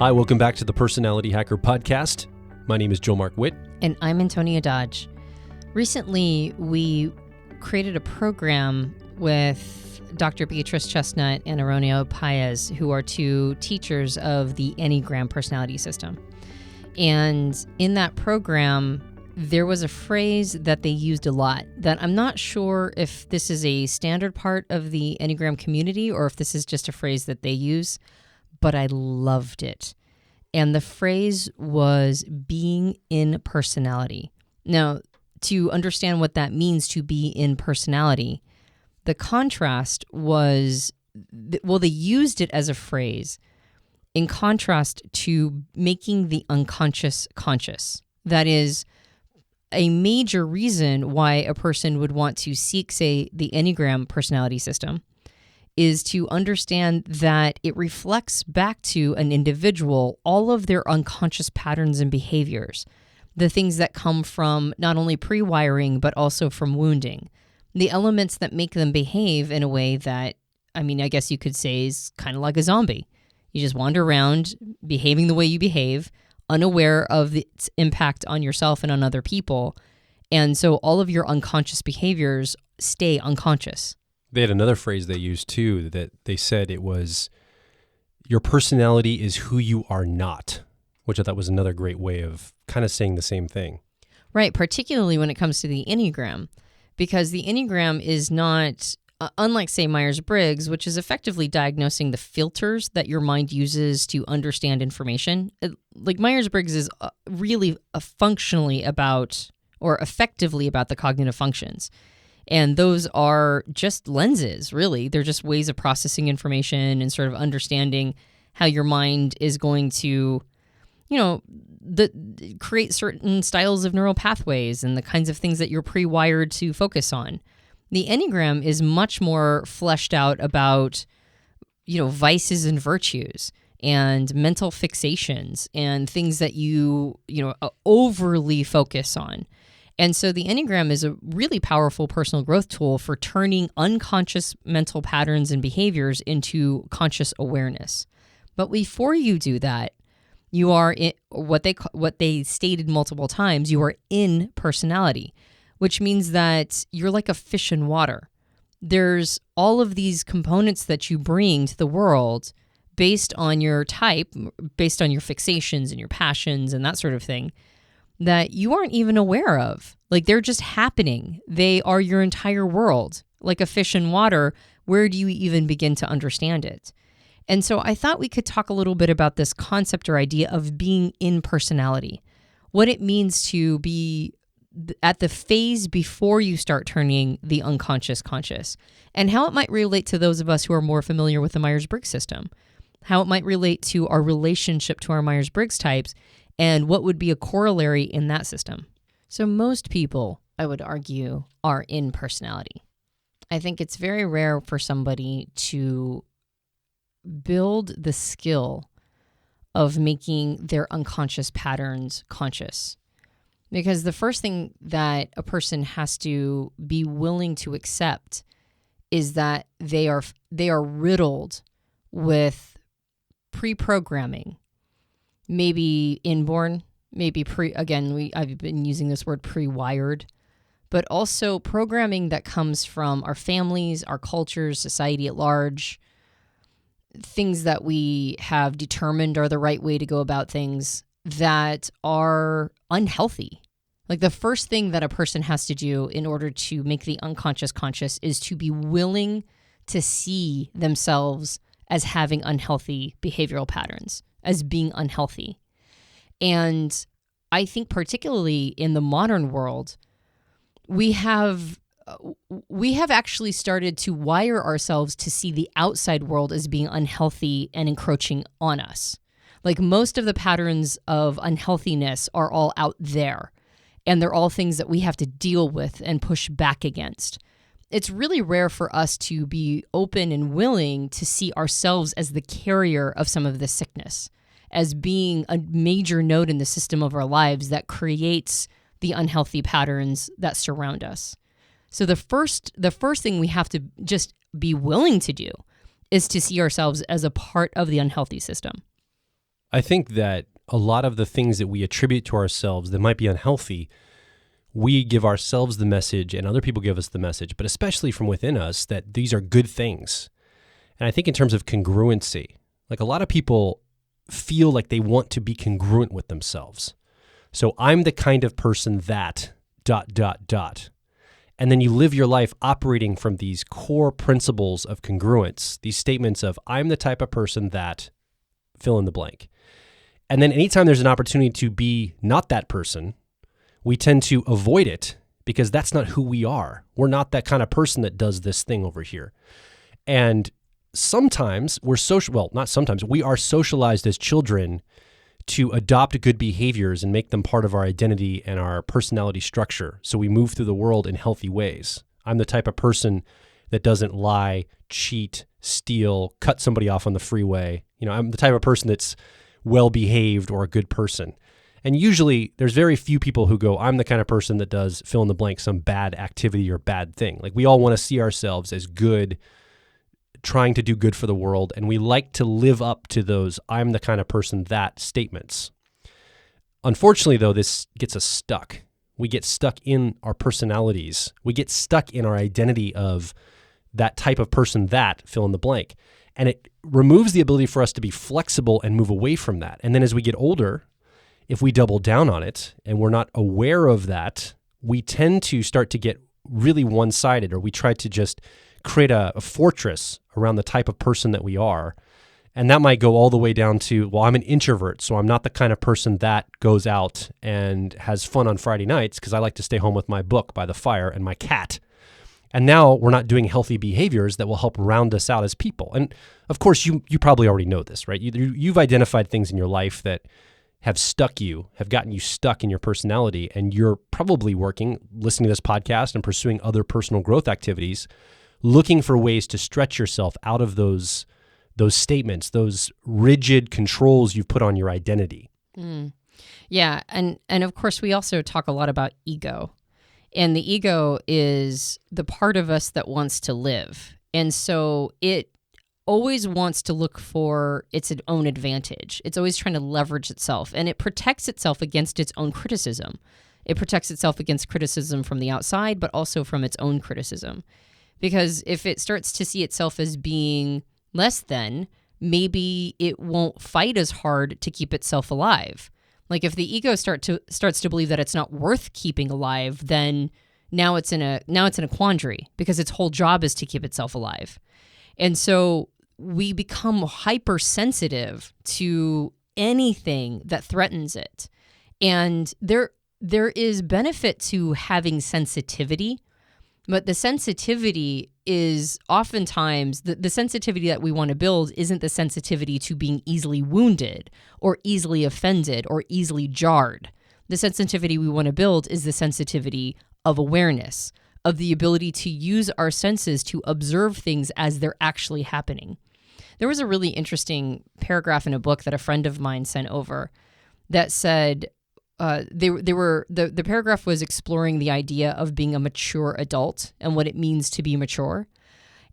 Hi, welcome back to the Personality Hacker Podcast. My name is Joe Mark Witt. And I'm Antonia Dodge. Recently, we created a program with Dr. Beatrice Chestnut and Aronio Paez, who are two teachers of the Enneagram personality system. And in that program, there was a phrase that they used a lot that I'm not sure if this is a standard part of the Enneagram community or if this is just a phrase that they use, but I loved it. And the phrase was being in personality. Now, to understand what that means to be in personality, the contrast was, well, they used it as a phrase in contrast to making the unconscious conscious. That is a major reason why a person would want to seek, say, the Enneagram personality system is to understand that it reflects back to an individual all of their unconscious patterns and behaviors, the things that come from not only pre-wiring, but also from wounding, the elements that make them behave in a way that, I guess you could say is kind of like a zombie. You just wander around behaving the way you behave, unaware of its impact on yourself and on other people. And so all of your unconscious behaviors stay unconscious. They had another phrase they used too, that they said it was, your personality is who you are not, which I thought was another great way of kind of saying the same thing. Right, particularly when it comes to the Enneagram, because the Enneagram is not, unlike, say, Myers-Briggs, which is effectively diagnosing the filters that your mind uses to understand information. Like Myers-Briggs is really functionally about, or effectively about, the cognitive functions. And those are just lenses, really. They're just ways of processing information and sort of understanding how your mind is going to, create certain styles of neural pathways and the kinds of things that you're pre-wired to focus on. The Enneagram is much more fleshed out about, vices and virtues and mental fixations and things that you overly focus on. And so the Enneagram is a really powerful personal growth tool for turning unconscious mental patterns and behaviors into conscious awareness. But before you do that, you are in what they stated multiple times, you are in personality, which means that you're like a fish in water. There's all of these components that you bring to the world based on your type, based on your fixations and your passions and that sort of thing, that you aren't even aware of. Like, they're just happening. They are your entire world. Like a fish in water, where do you even begin to understand it? And so I thought we could talk a little bit about this concept or idea of being in personality, what it means to be at the phase before you start turning the unconscious conscious, and how it might relate to those of us who are more familiar with the Myers-Briggs system, how it might relate to our relationship to our Myers-Briggs types, and what would be a corollary in that system. So most people, I would argue, are in personality. I think it's very rare for somebody to build the skill of making their unconscious patterns conscious. Because the first thing that a person has to be willing to accept is that they are riddled with pre-programming. Maybe inborn, maybe I've been using this word pre-wired, but also programming that comes from our families, our cultures, society at large, things that we have determined are the right way to go about things that are unhealthy. Like, the first thing that a person has to do in order to make the unconscious conscious is to be willing to see themselves as having unhealthy behavioral patterns, as being unhealthy. And I think particularly in the modern world, we have actually started to wire ourselves to see the outside world as being unhealthy and encroaching on us. Like, most of the patterns of unhealthiness are all out there, and they're all things that we have to deal with and push back against. It's really rare for us to be open and willing to see ourselves as the carrier of some of this sickness, as being a major node in the system of our lives that creates the unhealthy patterns that surround us. So the first thing we have to just be willing to do is to see ourselves as a part of the unhealthy system. I think that a lot of the things that we attribute to ourselves that might be unhealthy, we give ourselves the message and other people give us the message, but especially from within us, that these are good things. And I think in terms of congruency, like a lot of people feel like they want to be congruent with themselves. So I'm the kind of person that ... And then you live your life operating from these core principles of congruence, these statements of I'm the type of person that fill in the blank. And then anytime there's an opportunity to be not that person, we tend to avoid it because that's not who we are. We're not that kind of person that does this thing over here. And sometimes we are socialized as children to adopt good behaviors and make them part of our identity and our personality structure. So we move through the world in healthy ways. I'm the type of person that doesn't lie, cheat, steal, cut somebody off on the freeway. I'm the type of person that's well-behaved or a good person. And usually there's very few people who go, I'm the kind of person that does fill in the blank, some bad activity or bad thing. Like we all want to see ourselves as good, trying to do good for the world. And we like to live up to those, I'm the kind of person that statements. Unfortunately though, this gets us stuck. We get stuck in our personalities. We get stuck in our identity of that type of person that fill in the blank. And it removes the ability for us to be flexible and move away from that. And then as we get older, if we double down on it and we're not aware of that, we tend to start to get really one-sided, or we try to just create a fortress around the type of person that we are. And that might go all the way down to, well, I'm an introvert, so I'm not the kind of person that goes out and has fun on Friday nights because I like to stay home with my book by the fire and my cat. And now we're not doing healthy behaviors that will help round us out as people. And of course, you probably already know this, right? You've identified things in your life that have gotten you stuck in your personality, and you're probably listening to this podcast and pursuing other personal growth activities, looking for ways to stretch yourself out of those statements, those rigid controls you've put on your identity. Yeah, and of course, we also talk a lot about ego. And the ego is the part of us that wants to live. And so it always wants to look for its own advantage. It's always trying to leverage itself, and it protects itself against its own criticism. It protects itself against criticism from the outside, but also from its own criticism. Because if it starts to see itself as being less than, maybe it won't fight as hard to keep itself alive. Like if the ego starts to believe that it's not worth keeping alive, then now it's in a quandary because its whole job is to keep itself alive. And so we become hypersensitive to anything that threatens it. And there is benefit to having sensitivity, but the sensitivity is oftentimes the sensitivity that we want to build isn't the sensitivity to being easily wounded or easily offended or easily jarred. The sensitivity we want to build is the sensitivity of awareness, of the ability to use our senses to observe things as they're actually happening. There was a really interesting paragraph in a book that a friend of mine sent over that said, the paragraph was exploring the idea of being a mature adult and what it means to be mature.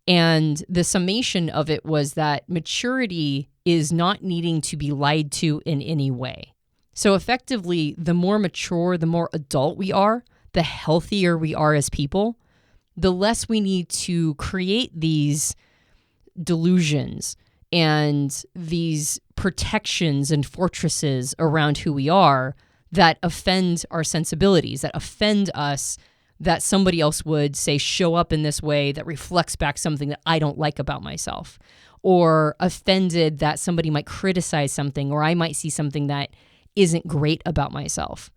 And the summation of it was that maturity is not needing to be lied to in any way. So effectively, the more mature, the more adult we are, the healthier we are as people, the less we need to create these delusions and these protections and fortresses around who we are that offend our sensibilities, that offend us, that somebody else would say show up in this way that reflects back something that I don't like about myself, or offended that somebody might criticize something, or I might see something that isn't great about myself.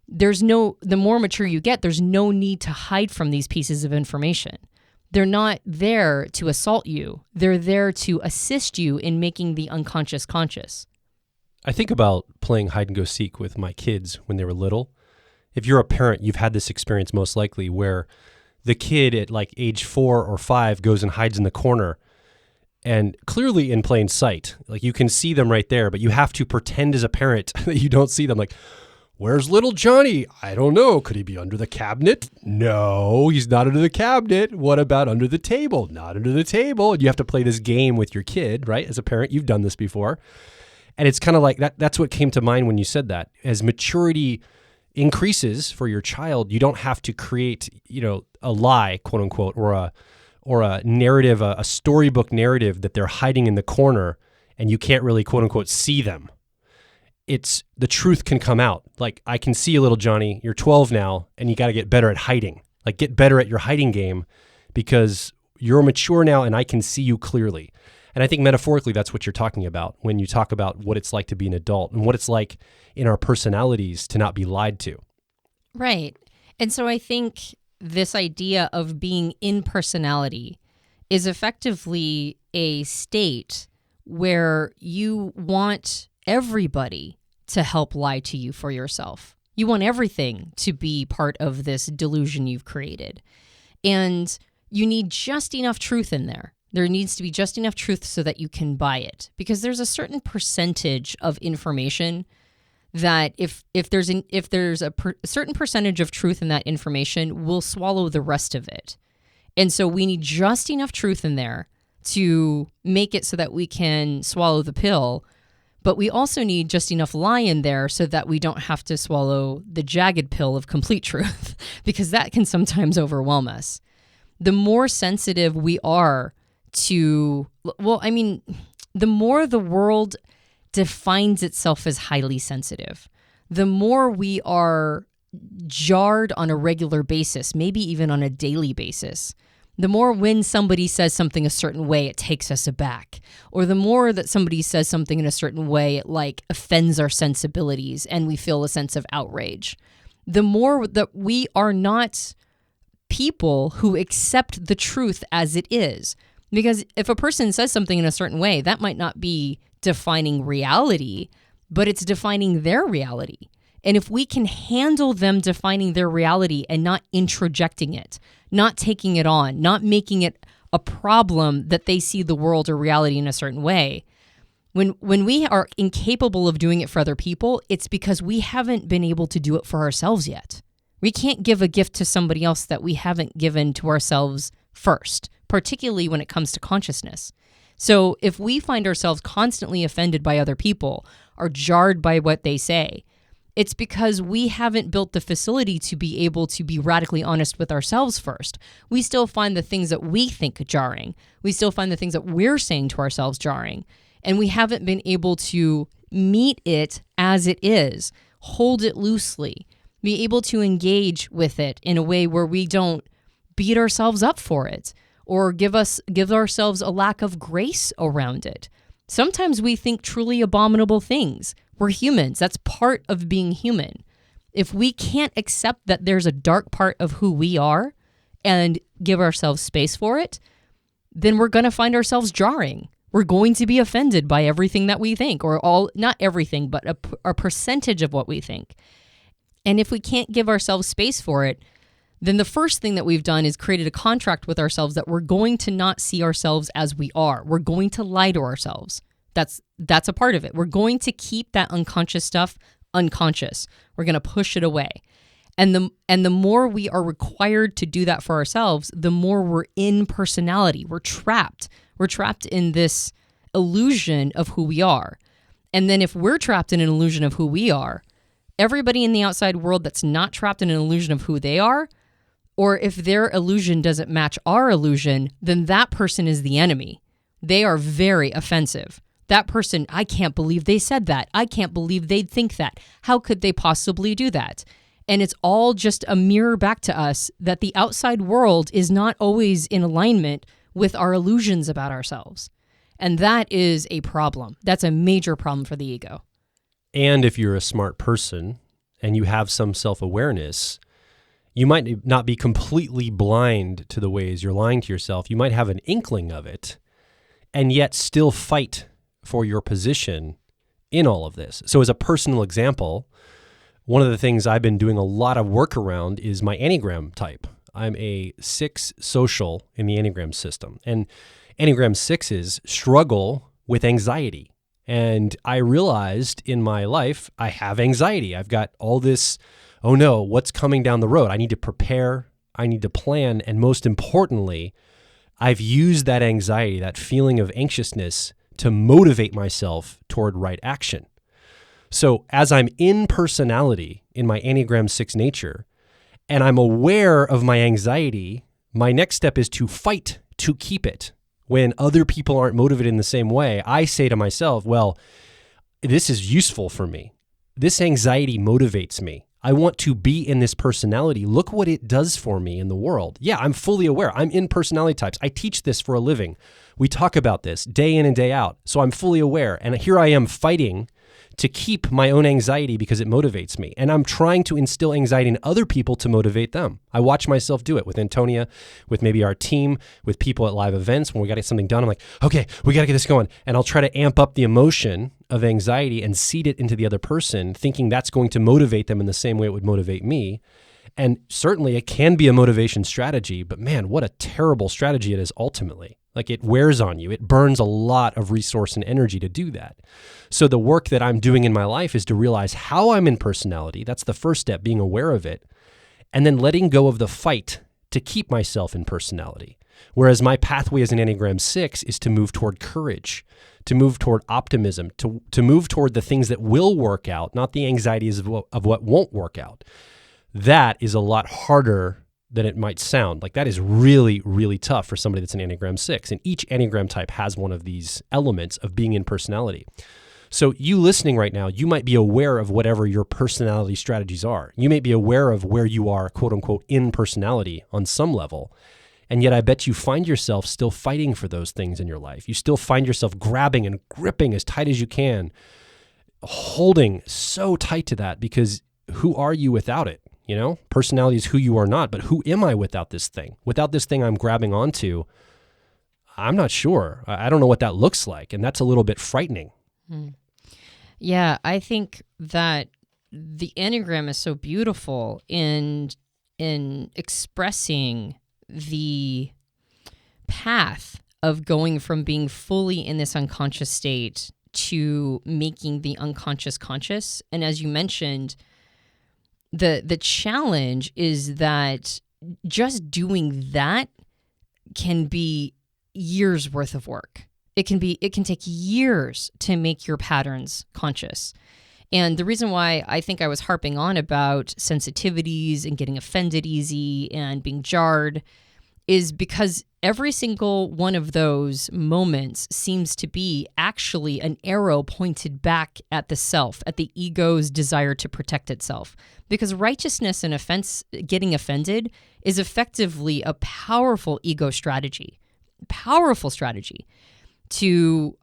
The more mature you get, there's no need to hide from these pieces of information. They're not there to assault you. They're there to assist you in making the unconscious conscious. I think about playing hide and go seek with my kids when they were little. If you're a parent, you've had this experience most likely where the kid at like age 4 or 5 goes and hides in the corner, and clearly in plain sight, like you can see them right there, but you have to pretend as a parent that you don't see them. Like, where's little Johnny? I don't know. Could he be under the cabinet? No, he's not under the cabinet. What about under the table? Not under the table. And you have to play this game with your kid, right? As a parent, you've done this before. And it's kind of like that's what came to mind when you said that. As maturity increases for your child, you don't have to create, a lie, quote unquote, or a narrative, a storybook narrative that they're hiding in the corner and you can't really, quote unquote, see them. It's the truth can come out. Like, I can see you, little Johnny, you're 12 now and you got to get better at hiding. Like, get better at your hiding game because you're mature now and I can see you clearly. And I think metaphorically, that's what you're talking about when you talk about what it's like to be an adult and what it's like in our personalities to not be lied to. Right. And so I think this idea of being in personality is effectively a state where you want everybody to help lie to you for yourself. You want everything to be part of this delusion you've created. And you need just enough truth in there. There needs to be just enough truth so that you can buy it. Because there's a certain percentage of information that if there's a certain percentage of truth in that information, we'll swallow the rest of it. And so we need just enough truth in there to make it so that we can swallow the pill. But we also need just enough lie in there so that we don't have to swallow the jagged pill of complete truth, because that can sometimes overwhelm us. The more sensitive we are to, the more the world defines itself as highly sensitive, the more we are jarred on a regular basis, maybe even on a daily basis. The more when somebody says something a certain way, it takes us aback. Or the more that somebody says something in a certain way, it offends our sensibilities and we feel a sense of outrage. The more that we are not people who accept the truth as it is. Because if a person says something in a certain way, that might not be defining reality, but it's defining their reality. And if we can handle them defining their reality and not introjecting it, not taking it on, not making it a problem that they see the world or reality in a certain way, when we are incapable of doing it for other people, it's because we haven't been able to do it for ourselves yet. We can't give a gift to somebody else that we haven't given to ourselves first, particularly when it comes to consciousness. So if we find ourselves constantly offended by other people or jarred by what they say, it's because we haven't built the facility to be able to be radically honest with ourselves first. We still find the things that we think jarring. We still find the things that we're saying to ourselves jarring. And we haven't been able to meet it as it is, hold it loosely, be able to engage with it in a way where we don't beat ourselves up for it or give ourselves a lack of grace around it. Sometimes we think truly abominable things. We're humans. That's part of being human. If we can't accept that there's a dark part of who we are and give ourselves space for it, then we're going to find ourselves jarring. We're going to be offended by everything that we think, or not everything, but a percentage of what we think. And if we can't give ourselves space for it, then the first thing that we've done is created a contract with ourselves that we're going to not see ourselves as we are. We're going to lie to ourselves. That's a part of it. We're going to keep that unconscious stuff unconscious. We're going to push it away. And the more we are required to do that for ourselves, the more we're in personality. We're trapped. We're trapped in this illusion of who we are. And then if we're trapped in an illusion of who we are, everybody in the outside world that's not trapped in an illusion of who they are, or if their illusion doesn't match our illusion, then that person is the enemy. They are very offensive. That person, I can't believe they said that. I can't believe they'd think that. How could they possibly do that? And it's all just a mirror back to us that the outside world is not always in alignment with our illusions about ourselves. And that is a problem. That's a major problem for the ego. And if you're a smart person and you have some self-awareness, you might not be completely blind to the ways you're lying to yourself. You might have an inkling of it and yet still fight for your position in all of this. So as a personal example, one of the things I've been doing a lot of work around is my Enneagram type. I'm a 6 social in the Enneagram system. And Enneagram 6s struggle with anxiety. And I realized in my life, I have anxiety. I've got all this, oh no, what's coming down the road? I need to prepare, I need to plan, and most importantly, I've used that anxiety, that feeling of anxiousness, to motivate myself toward right action. So as I'm in personality, in my Enneagram 6 nature, and I'm aware of my anxiety, my next step is to fight to keep it. When other people aren't motivated in the same way, I say to myself, well, this is useful for me. This anxiety motivates me. I want to be in this personality. Look what it does for me in the world. Yeah, I'm fully aware. I'm in personality types. I teach this for a living. We talk about this day in and day out. So I'm fully aware. And here I am fighting to keep my own anxiety because it motivates me. And I'm trying to instill anxiety in other people to motivate them. I watch myself do it with Antonia, with maybe our team, with people at live events. When we got to get something done, I'm like, okay, we got to get this going. And I'll try to amp up the emotion of anxiety and seed it into the other person, thinking that's going to motivate them in the same way it would motivate me. And certainly it can be a motivation strategy, but man, what a terrible strategy it is ultimately. Like it wears on you. It burns a lot of resource and energy to do that. So the work that I'm doing in my life is to realize how I'm in personality. That's the first step, being aware of it, and then letting go of the fight to keep myself in personality. Whereas my pathway as an Enneagram 6 is to move toward courage, to move toward optimism, to move toward the things that will work out, not the anxieties of what won't work out. That is a lot harder than it might sound. Like that is really, really tough for somebody that's an Enneagram 6. And each Enneagram type has one of these elements of being in personality. So you listening right now, you might be aware of whatever your personality strategies are. You may be aware of where you are, quote unquote, in personality on some level. And yet I bet you find yourself still fighting for those things in your life. You still find yourself grabbing and gripping as tight as you can, holding so tight to that, because who are you without it? You know, personality is who you are not, but who am I without this thing? Without this thing I'm grabbing onto, I'm not sure. I don't know what that looks like. And that's a little bit frightening. Yeah, I think that the Enneagram is so beautiful in expressing the path of going from being fully in this unconscious state to making the unconscious conscious. And as you mentioned, the challenge is that just doing that can be years worth of work. It can take years to make your patterns conscious. And the reason why I think I was harping on about sensitivities and getting offended easy and being jarred is because every single one of those moments seems to be actually an arrow pointed back at the self, at the ego's desire to protect itself. Because righteousness and offense, getting offended, is effectively a powerful ego strategy, to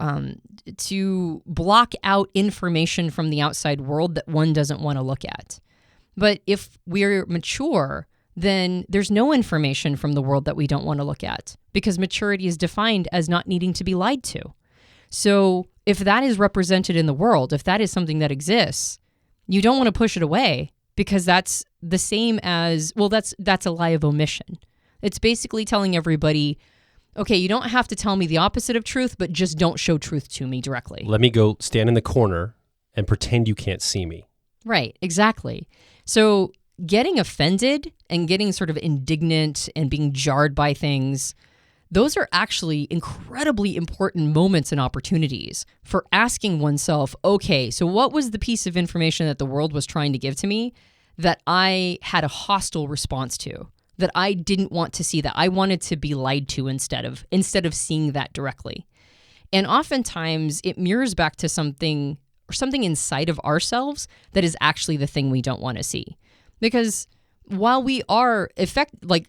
block out information from the outside world that one doesn't want to look at. But if we're mature, then there's no information from the world that we don't want to look at, because maturity is defined as not needing to be lied to. So if that is represented in the world, if that is something that exists, you don't want to push it away, because that's the same as, well, that's a lie of omission. It's basically telling everybody, okay, you don't have to tell me the opposite of truth, but just don't show truth to me directly. Let me go stand in the corner and pretend you can't see me. Right, exactly. So getting offended and getting sort of indignant and being jarred by things, those are actually incredibly important moments and opportunities for asking oneself, okay, so what was the piece of information that the world was trying to give to me that I had a hostile response to, that I didn't want to see, that I wanted to be lied to instead of seeing that directly? And oftentimes it mirrors back to something inside of ourselves that is actually the thing we don't want to see. Because while we are like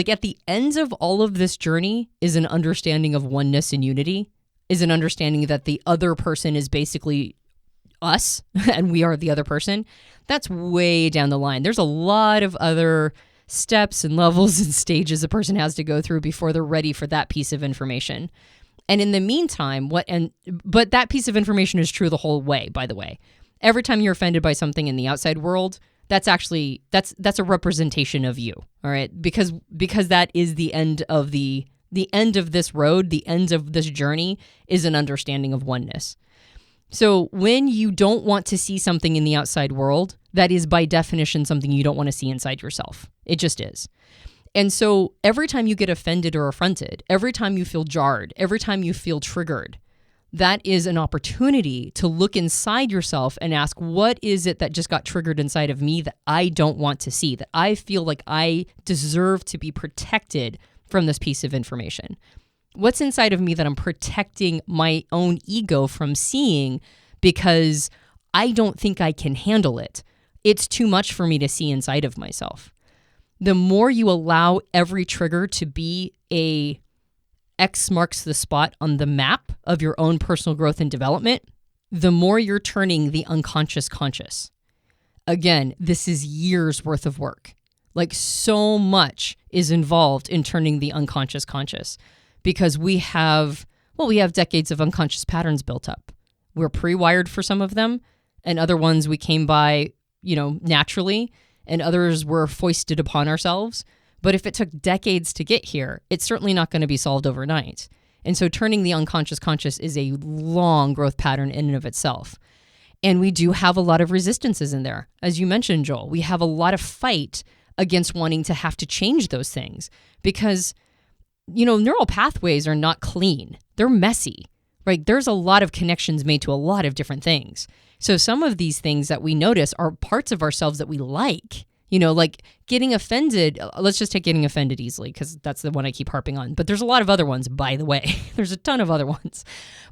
at the ends of all of this journey is an understanding of oneness and unity, is an understanding that the other person is basically us and we are the other person. That's way down the line. There's a lot of other steps and levels and stages a person has to go through before they're ready for that piece of information. And in the meantime, but that piece of information is true the whole way, by the way. Every time you're offended by something in the outside world, that's a representation of you, all right? Because that is the end of the end of this road, the end of this journey is an understanding of oneness. So when you don't want to see something in the outside world, that is by definition something you don't want to see inside yourself. It just is. And so every time you get offended or affronted, every time you feel jarred, every time you feel triggered, that is an opportunity to look inside yourself and ask, what is it that just got triggered inside of me that I don't want to see, that I feel like I deserve to be protected from this piece of information? What's inside of me that I'm protecting my own ego from seeing because I don't think I can handle it? It's too much for me to see inside of myself. The more you allow every trigger to be a X marks the spot on the map of your own personal growth and development, the more you're turning the unconscious conscious. Again, this is years worth of work. Like, so much is involved in turning the unconscious conscious because we have decades of unconscious patterns built up. We're pre-wired for some of them, and other ones we came by, naturally, and others were foisted upon ourselves. But if it took decades to get here, it's certainly not going to be solved overnight. And so turning the unconscious conscious is a long growth pattern in and of itself. And we do have a lot of resistances in there. As you mentioned, Joel, we have a lot of fight against wanting to have to change those things because, neural pathways are not clean. They're messy, right? There's a lot of connections made to a lot of different things. So some of these things that we notice are parts of ourselves that we like. Like getting offended. Let's just take getting offended easily because that's the one I keep harping on. But there's a lot of other ones, by the way. There's a ton of other ones.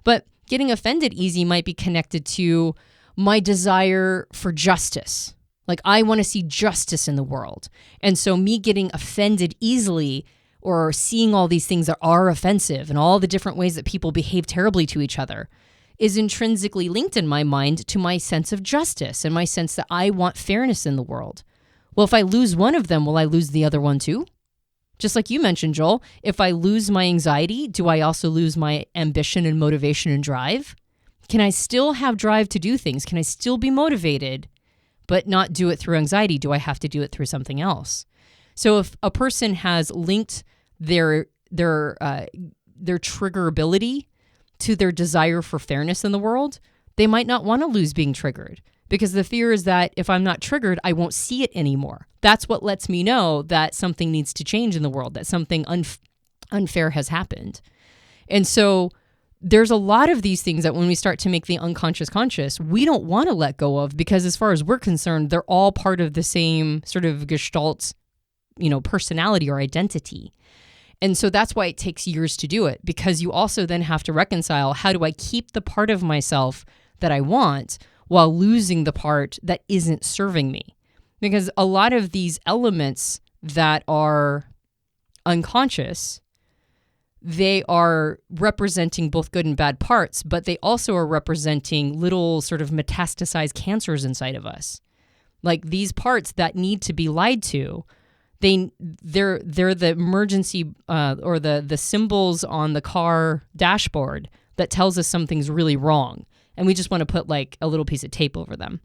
But getting offended easy might be connected to my desire for justice. Like, I want to see justice in the world. And so me getting offended easily or seeing all these things that are offensive and all the different ways that people behave terribly to each other is intrinsically linked in my mind to my sense of justice and my sense that I want fairness in the world. Well, if I lose one of them, will I lose the other one too? Just like you mentioned, Joel, if I lose my anxiety, do I also lose my ambition and motivation and drive? Can I still have drive to do things? Can I still be motivated, but not do it through anxiety? Do I have to do it through something else? So if a person has linked their triggerability to their desire for fairness in the world, they might not want to lose being triggered. Because the fear is that if I'm not triggered, I won't see it anymore. That's what lets me know that something needs to change in the world, that something unfair has happened. And so there's a lot of these things that when we start to make the unconscious conscious, we don't want to let go of because as far as we're concerned, they're all part of the same sort of gestalt, personality or identity. And so that's why it takes years to do it, because you also then have to reconcile, how do I keep the part of myself that I want while losing the part that isn't serving me? Because a lot of these elements that are unconscious, they are representing both good and bad parts, but they also are representing little sort of metastasized cancers inside of us. Like these parts that need to be lied to, they're the emergency or the symbols on the car dashboard that tells us something's really wrong. And we just want to put like a little piece of tape over them.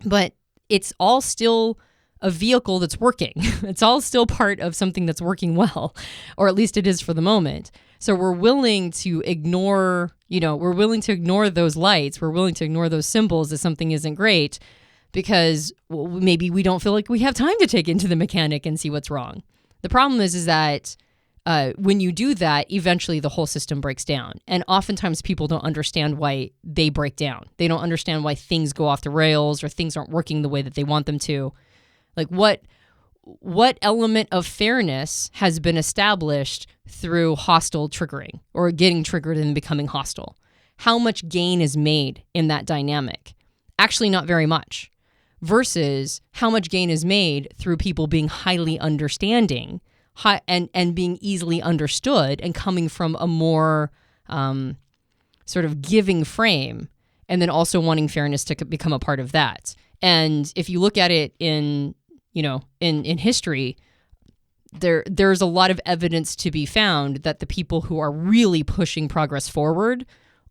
But it's all still a vehicle that's working. It's all still part of something that's working well, or at least it is for the moment. So we're willing to ignore, we're willing to ignore those lights. We're willing to ignore those symbols that something isn't great because maybe we don't feel like we have time to take into the mechanic and see what's wrong. The problem is that when you do that, eventually the whole system breaks down. And oftentimes people don't understand why they break down. They don't understand why things go off the rails or things aren't working the way that they want them to. Like what element of fairness has been established through hostile triggering or getting triggered and becoming hostile? How much gain is made in that dynamic? Actually, not very much. Versus how much gain is made through people being highly understanding and being easily understood and coming from a more sort of giving frame, and then also wanting fairness to become a part of that. And if you look at it in history, there's a lot of evidence to be found that the people who are really pushing progress forward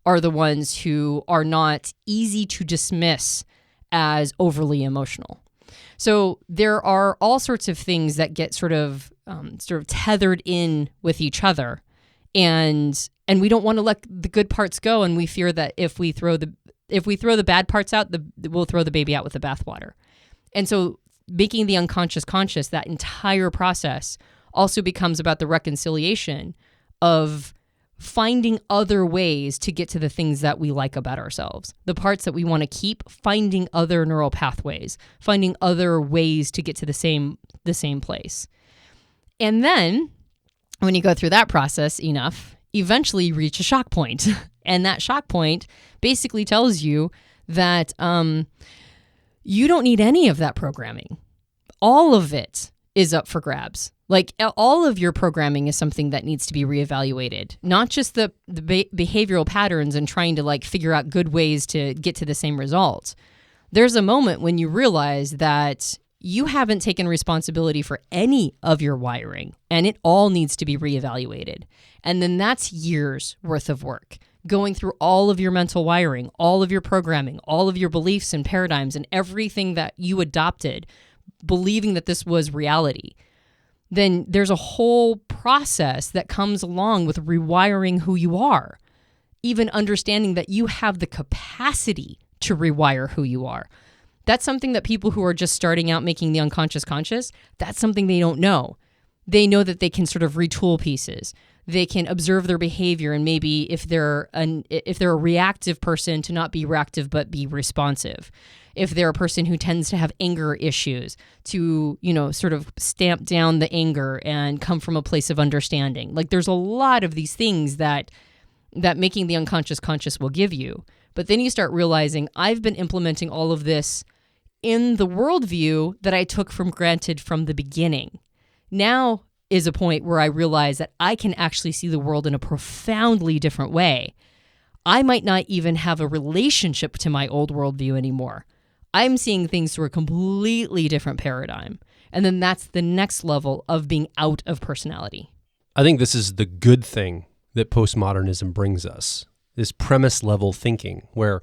are the ones who are not easy to dismiss as overly emotional. So there are all sorts of things that get sort of tethered in with each other, and we don't want to let the good parts go, and we fear that if we throw the bad parts out, we'll throw the baby out with the bathwater. And so making the unconscious conscious, that entire process also becomes about the reconciliation of finding other ways to get to the things that we like about ourselves, the parts that we want to keep, finding other neural pathways, finding other ways to get to the same place. And then when you go through that process enough, eventually you reach a shock point. And that shock point basically tells you that you don't need any of that programming. All of it is up for grabs. Like all of your programming is something that needs to be reevaluated, not just the behavioral patterns and trying to like figure out good ways to get to the same result. There's a moment when you realize that you haven't taken responsibility for any of your wiring, and it all needs to be reevaluated. And then that's years worth of work, going through all of your mental wiring, all of your programming, all of your beliefs and paradigms and everything that you adopted, believing that this was reality. Then there's a whole process that comes along with rewiring who you are, even understanding that you have the capacity to rewire who you are. That's something that people who are just starting out making the unconscious conscious, that's something they don't know. They know that they can sort of retool pieces. They can observe their behavior, and maybe if they're a reactive person, to not be reactive but be responsive. If they're a person who tends to have anger issues, to, sort of stamp down the anger and come from a place of understanding. Like there's a lot of these things that making the unconscious conscious will give you. But then you start realizing I've been implementing all of this in the worldview that I took for granted from the beginning. Now is a point where I realize that I can actually see the world in a profoundly different way. I might not even have a relationship to my old worldview anymore. I'm seeing things through a completely different paradigm. And then that's the next level of being out of personality. I think this is the good thing that postmodernism brings us, this premise level thinking, where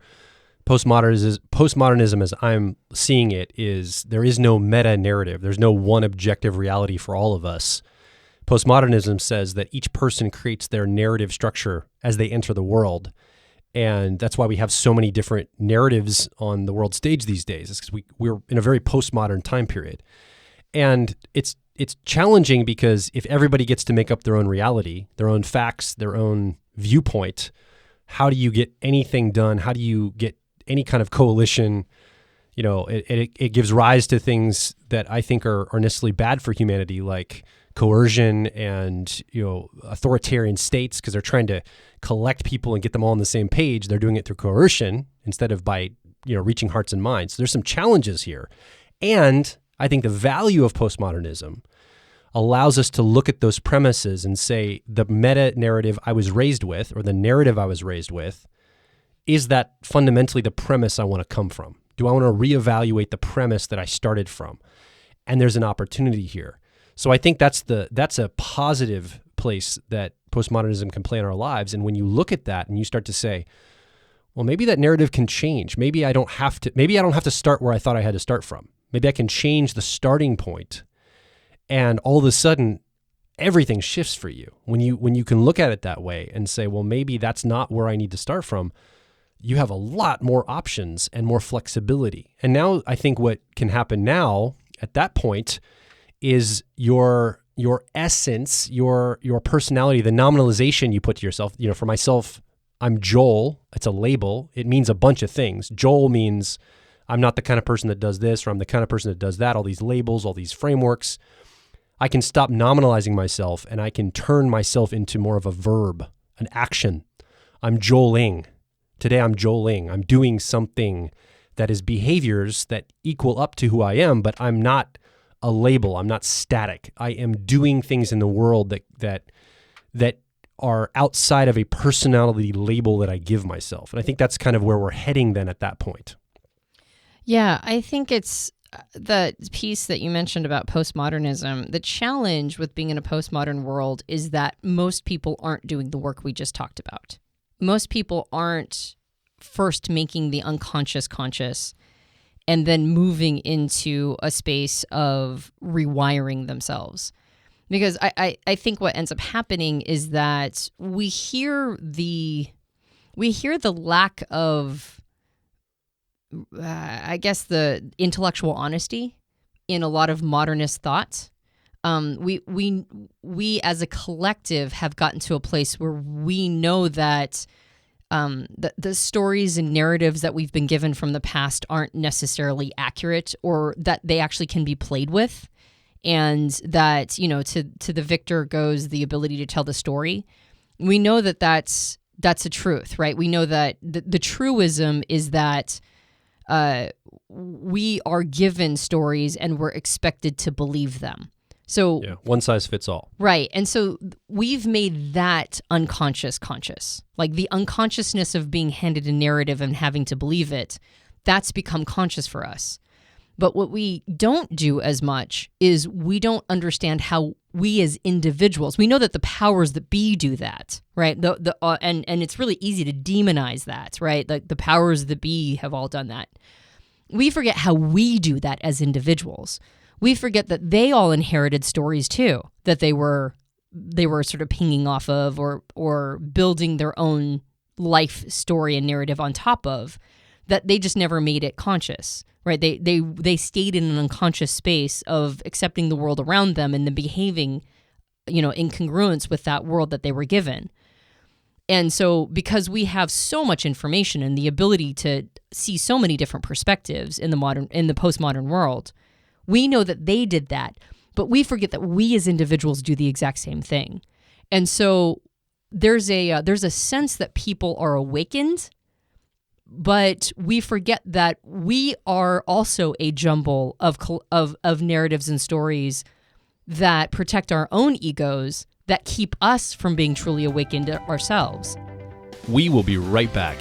postmodernism, as I'm seeing it, is there is no meta narrative. There's no one objective reality for all of us. Postmodernism says that each person creates their narrative structure as they enter the world. And that's why we have so many different narratives on the world stage these days. It's because we're in a very postmodern time period. And it's challenging because if everybody gets to make up their own reality, their own facts, their own viewpoint, how do you get anything done? How do you get any kind of coalition? It gives rise to things that I think are necessarily bad for humanity, like coercion and authoritarian states, because they're trying to collect people and get them all on the same page. They're doing it through coercion instead of by reaching hearts and minds. So there's some challenges here, and I think the value of postmodernism allows us to look at those premises and say the meta narrative I was raised with, or the narrative I was raised with, is that fundamentally the premise I want to come from? Do I want to reevaluate the premise that I started from? And there's an opportunity here. So I think that's a positive place that postmodernism can play in our lives. And when you look at that and you start to say, well, maybe that narrative can change. Maybe I don't have to start where I thought I had to start from. Maybe I can change the starting point. And all of a sudden, everything shifts for you. When you can look at it that way and say, well, maybe that's not where I need to start from, you have a lot more options and more flexibility. And now I think what can happen now at that point is your essence, your personality, the nominalization you put to yourself. For myself, I'm Joel. It's a label. It means a bunch of things. Joel means I'm not the kind of person that does this, or I'm the kind of person that does that, all these labels, all these frameworks. I can stop nominalizing myself and I can turn myself into more of a verb, an action. I'm Joeling. Today I'm Joeling. I'm doing something that is behaviors that equal up to who I am, but I'm not a label. I'm not static. I am doing things in the world that are outside of a personality label that I give myself. And I think that's kind of where we're heading then at that point. Yeah, I think it's the piece that you mentioned about postmodernism. The challenge with being in a postmodern world is that most people aren't doing the work we just talked about. Most people aren't first making the unconscious conscious and then moving into a space of rewiring themselves. Because I think what ends up happening is that we hear the lack of, I guess, the intellectual honesty in a lot of modernist thought. we as a collective have gotten to a place where we know that the stories and narratives that we've been given from the past aren't necessarily accurate, or that they actually can be played with, and that, to the victor goes the ability to tell the story. We know that that's a truth, right? We know that the truism is that we are given stories and we're expected to believe them. So one size fits all. Right. And so we've made that unconscious conscious. Like the unconsciousness of being handed a narrative and having to believe it, that's become conscious for us. But what we don't do as much is we don't understand how we as individuals, we know that the powers that be do that, right? And it's really easy to demonize that, right? Like the powers that be have all done that. We forget how we do that as individuals. We forget that they all inherited stories too, that they were sort of pinging off of or building their own life story and narrative on top of, that they just never made it conscious, right? They stayed in an unconscious space of accepting the world around them and then behaving, in congruence with that world that they were given. And so because we have so much information and the ability to see so many different perspectives in the postmodern world, we know that they did that, but we forget that we as individuals do the exact same thing. And so there's a sense that people are awakened, but we forget that we are also a jumble of narratives and stories that protect our own egos, that keep us from being truly awakened ourselves. We will be right back.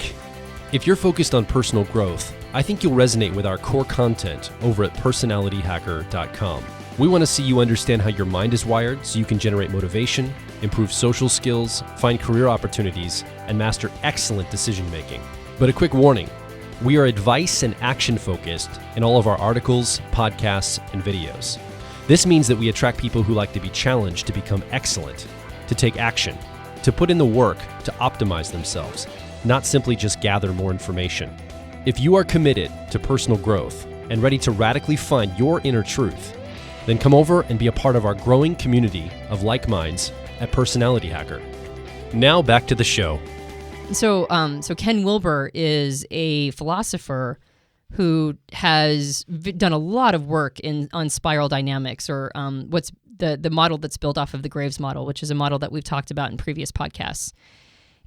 If you're focused on personal growth, I think you'll resonate with our core content over at personalityhacker.com. We want to see you understand how your mind is wired so you can generate motivation, improve social skills, find career opportunities, and master excellent decision making. But a quick warning, we are advice and action focused in all of our articles, podcasts, and videos. This means that we attract people who like to be challenged to become excellent, to take action, to put in the work to optimize themselves, not simply just gather more information. If you are committed to personal growth and ready to radically find your inner truth, then come over and be a part of our growing community of like minds at Personality Hacker. Now back to the show. So Ken Wilber is a philosopher who has done a lot of work on spiral dynamics, or what's the model that's built off of the Graves model, which is a model that we've talked about in previous podcasts.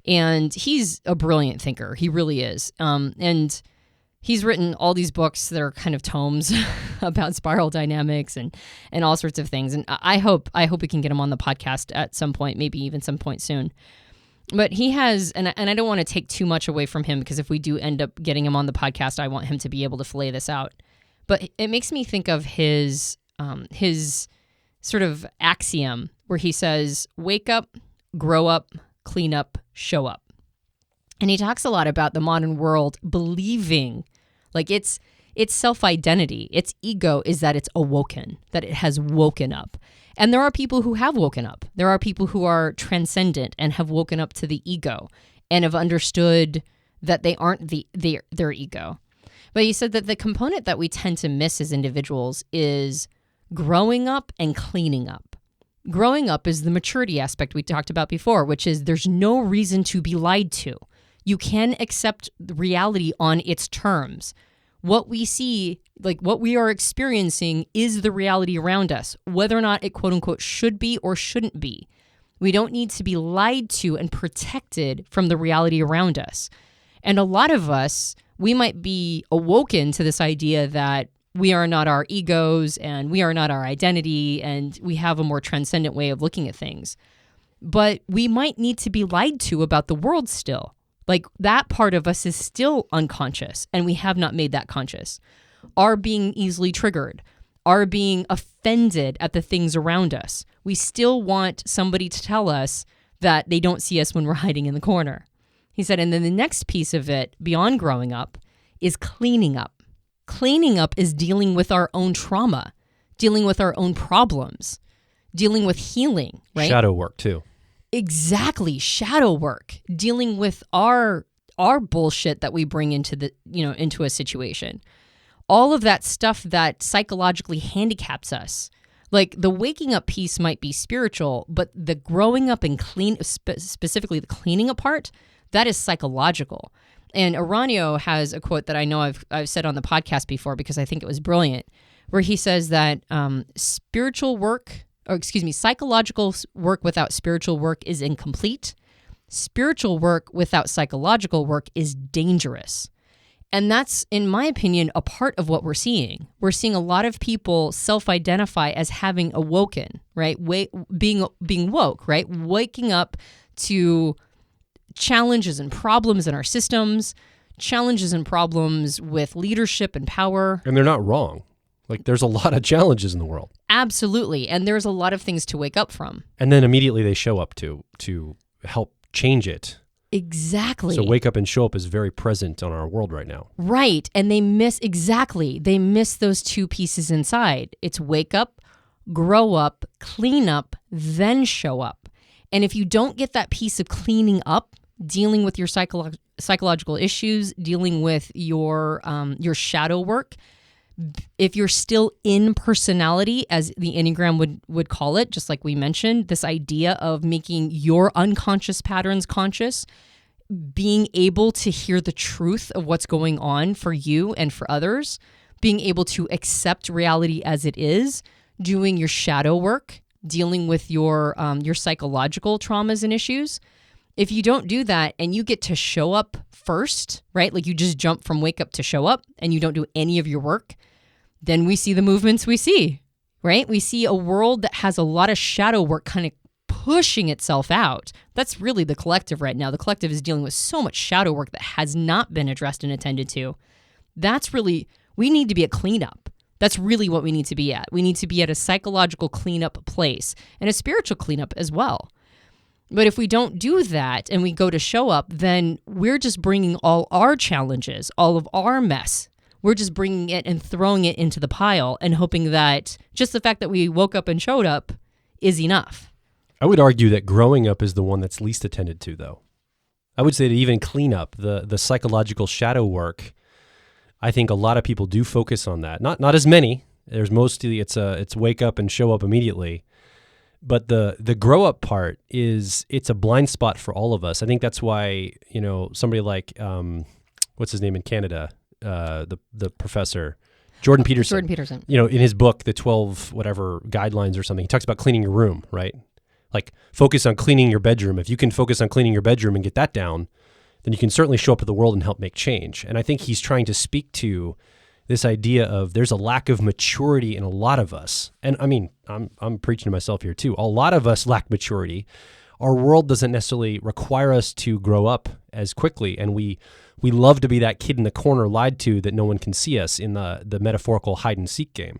And he's a brilliant thinker. He really is. And he's written all these books that are kind of tomes about spiral dynamics and all sorts of things. And I hope we can get him on the podcast at some point, maybe even some point soon. But he has, and I don't want to take too much away from him, because if we do end up getting him on the podcast, I want him to be able to fillet this out. But it makes me think of his sort of axiom where he says, wake up, grow up, clean up, show up. And he talks a lot about the modern world believing, like its self-identity, its ego is that it's awoken, that it has woken up. And there are people who have woken up. There are people who are transcendent and have woken up to the ego and have understood that they aren't their ego. But he said that the component that we tend to miss as individuals is growing up and cleaning up. Growing up is the maturity aspect we talked about before, which is there's no reason to be lied to. You can accept the reality on its terms. What we see, like what we are experiencing, is the reality around us, whether or not it quote unquote should be or shouldn't be. We don't need to be lied to and protected from the reality around us. And a lot of us, we might be awoken to this idea that we are not our egos and we are not our identity and we have a more transcendent way of looking at things. But we might need to be lied to about the world still. Like that part of us is still unconscious and we have not made that conscious. Our being easily triggered, our being offended at the things around us. We still want somebody to tell us that they don't see us when we're hiding in the corner. He said, and then the next piece of it, beyond growing up, is cleaning up. Cleaning up is dealing with our own trauma, dealing with our own problems, dealing with healing, right? Shadow work too. Exactly. Shadow work, dealing with our bullshit that we bring into a situation. All of that stuff that psychologically handicaps us, Like the waking up piece might be spiritual, but the growing up and specifically the cleaning up part, that is psychological. And Aranio has a quote that I know I've said on the podcast before because I think it was brilliant, where he says that psychological work without spiritual work is incomplete. Spiritual work without psychological work is dangerous. And that's, in my opinion, a part of what we're seeing. We're seeing a lot of people self-identify as having awoken, right? Being woke, right? Waking up to challenges and problems in our systems, challenges and problems with leadership and power. And they're not wrong. Like, there's a lot of challenges in the world. Absolutely. And there's a lot of things to wake up from. And then immediately they show up to help change it. Exactly. So wake up and show up is very present on our world right now. Right. And they miss those two pieces inside. It's wake up, grow up, clean up, then show up. And if you don't get that piece of cleaning up, dealing with your psychological issues, dealing with your shadow work, if you're still in personality, as the Enneagram would call it, just like we mentioned, this idea of making your unconscious patterns conscious, being able to hear the truth of what's going on for you and for others, being able to accept reality as it is, doing your shadow work, dealing with your psychological traumas and issues. If you don't do that and you get to show up first, right? Like you just jump from wake up to show up and you don't do any of your work, then we see the movements we see, right? We see a world that has a lot of shadow work kind of pushing itself out. That's really the collective right now. The collective is dealing with so much shadow work that has not been addressed and attended to. We need to be at cleanup. That's really what we need to be at. We need to be at a psychological cleanup place and a spiritual cleanup as well. But if we don't do that and we go to show up, then we're just bringing all our challenges, all of our mess. We're just bringing it and throwing it into the pile and hoping that just the fact that we woke up and showed up is enough. I would argue that growing up is the one that's least attended to, though. I would say that even cleanup, the psychological shadow work, I think a lot of people do focus on that. Not as many. There's mostly it's wake up and show up immediately. But the grow up part it's a blind spot for all of us. I think that's why, somebody like what's his name in Canada, the professor, Jordan Peterson. In his book, the 12 whatever guidelines or something, he talks about cleaning your room, right? Like focus on cleaning your bedroom. If you can focus on cleaning your bedroom and get that down, then you can certainly show up to the world and help make change. And I think he's trying to speak to this idea of there's a lack of maturity in a lot of us. And I mean, I'm preaching to myself here too. A lot of us lack maturity. Our world doesn't necessarily require us to grow up as quickly. And we love to be that kid in the corner lied to that no one can see us in the metaphorical hide and seek game.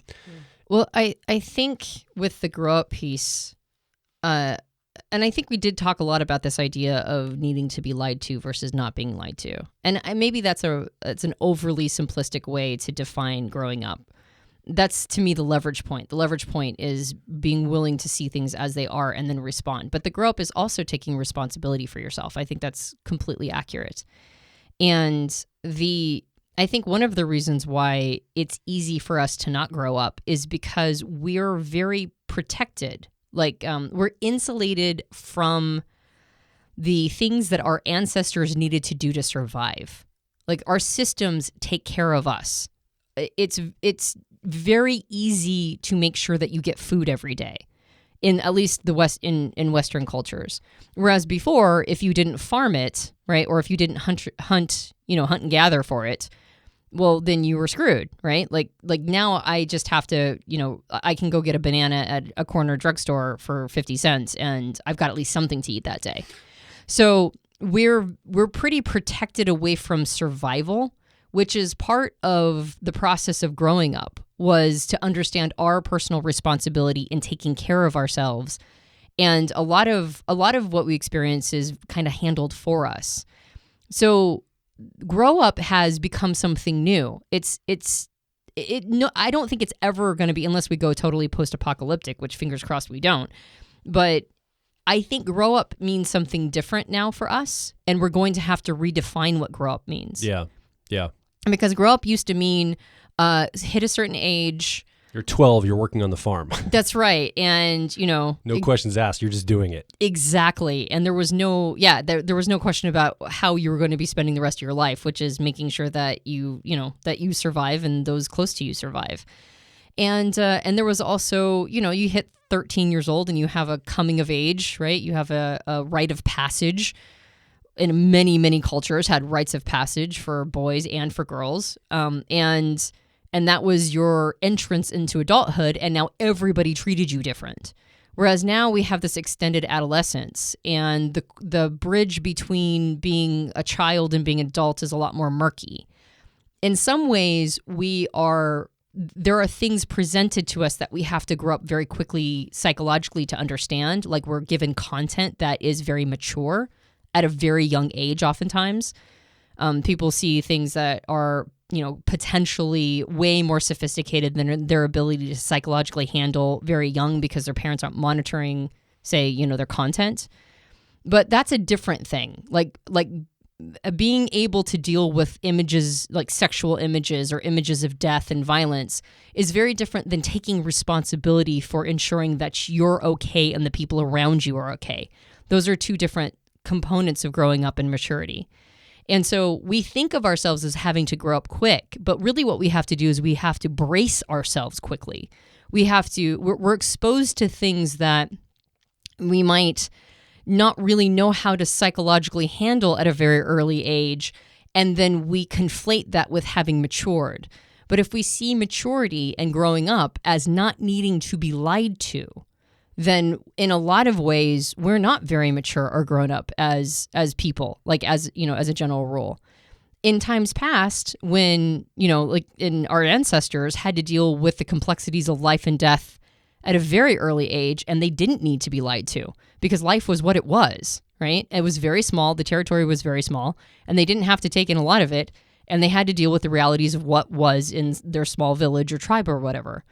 Well, I think with the grow up piece, and I think we did talk a lot about this idea of needing to be lied to versus not being lied to. And maybe it's an overly simplistic way to define growing up. That's, to me, the leverage point. The leverage point is being willing to see things as they are and then respond. But the grow up is also taking responsibility for yourself. I think that's completely accurate. And I think one of the reasons why it's easy for us to not grow up is because we're very protected. Like we're insulated from the things that our ancestors needed to do to survive. Like our systems take care of us. It's very easy to make sure that you get food every day, in at least in Western cultures. Whereas before, if you didn't farm it, right, or if you didn't hunt and gather for it, well, then you were screwed, right? Like now I just have to, I can go get a banana at a corner drugstore for 50 cents and I've got at least something to eat that day. So we're pretty protected away from survival, which is part of the process of growing up, was to understand our personal responsibility in taking care of ourselves. And a lot of what we experience is kind of handled for us. So grow up has become something new. I don't think it's ever going to be, unless we go totally post-apocalyptic, which fingers crossed we don't. But I think grow up means something different now for us, and we're going to have to redefine what grow up means. Yeah. Because grow up used to mean hit a certain age, You're 12, you're working on the farm. That's right. And, no questions asked, you're just doing it. Exactly. And there was no question about how you were going to be spending the rest of your life, which is making sure that you survive and those close to you survive. And there was also, you hit 13 years old and you have a coming of age, right? You have a rite of passage. In many, many cultures had rites of passage for boys and for girls. And that was your entrance into adulthood, and now everybody treated you different. Whereas now we have this extended adolescence, and the bridge between being a child and being an adult is a lot more murky. In some ways, there are things presented to us that we have to grow up very quickly psychologically to understand. Like, we're given content that is very mature at a very young age oftentimes. People see things that are potentially way more sophisticated than their ability to psychologically handle very young because their parents aren't monitoring, say, their content. But that's a different thing. Like being able to deal with images like sexual images or images of death and violence is very different than taking responsibility for ensuring that you're okay and the people around you are okay. Those are two different components of growing up in maturity. And so we think of ourselves as having to grow up quick, but really what we have to do is we have to brace ourselves quickly. We're exposed to things that we might not really know how to psychologically handle at a very early age, and then we conflate that with having matured. But if we see maturity and growing up as not needing to be lied to, then in a lot of ways, we're not very mature or grown up as people, like as a general rule. In times past, when, like in our ancestors had to deal with the complexities of life and death at a very early age, and they didn't need to be lied to because life was what it was, right? It was very small. The territory was very small, and they didn't have to take in a lot of it, and they had to deal with the realities of what was in their small village or tribe or whatever.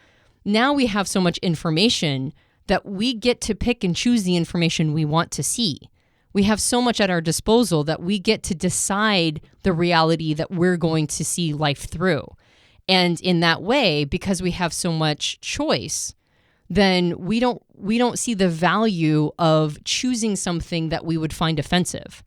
Now we have so much information that we get to pick and choose the information we want to see. We have so much at our disposal that we get to decide the reality that we're going to see life through. And in that way, because we have so much choice, then we don't see the value of choosing something that we would find offensive.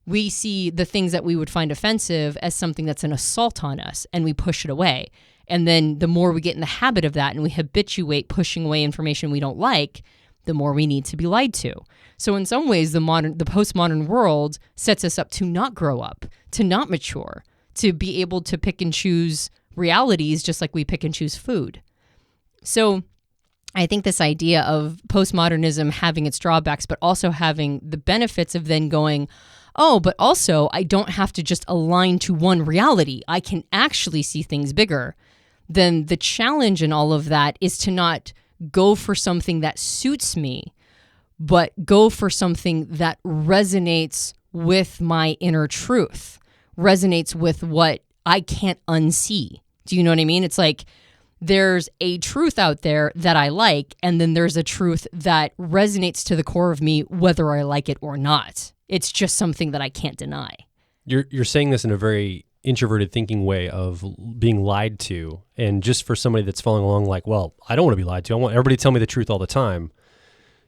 We see the things that we would find offensive as something that's an assault on us, and we push it away. And then the more we get in the habit of that and we habituate pushing away information we don't like, the more we need to be lied to. So in some ways, the postmodern world sets us up to not grow up, to not mature, to be able to pick and choose realities just like we pick and choose food. So I think this idea of postmodernism having its drawbacks, but also having the benefits of then going, oh, but also I don't have to just align to one reality. I can actually see things bigger. Then the challenge in all of that is to not go for something that suits me, but go for something that resonates with my inner truth, resonates with what I can't unsee. Do you know what I mean? It's like there's a truth out there that I like, and then there's a truth that resonates to the core of me, whether I like it or not. It's just something that I can't deny. You're saying this in a very introverted thinking way of being lied to. And just for somebody that's following along like, well, I don't want to be lied to. I want everybody to tell me the truth all the time.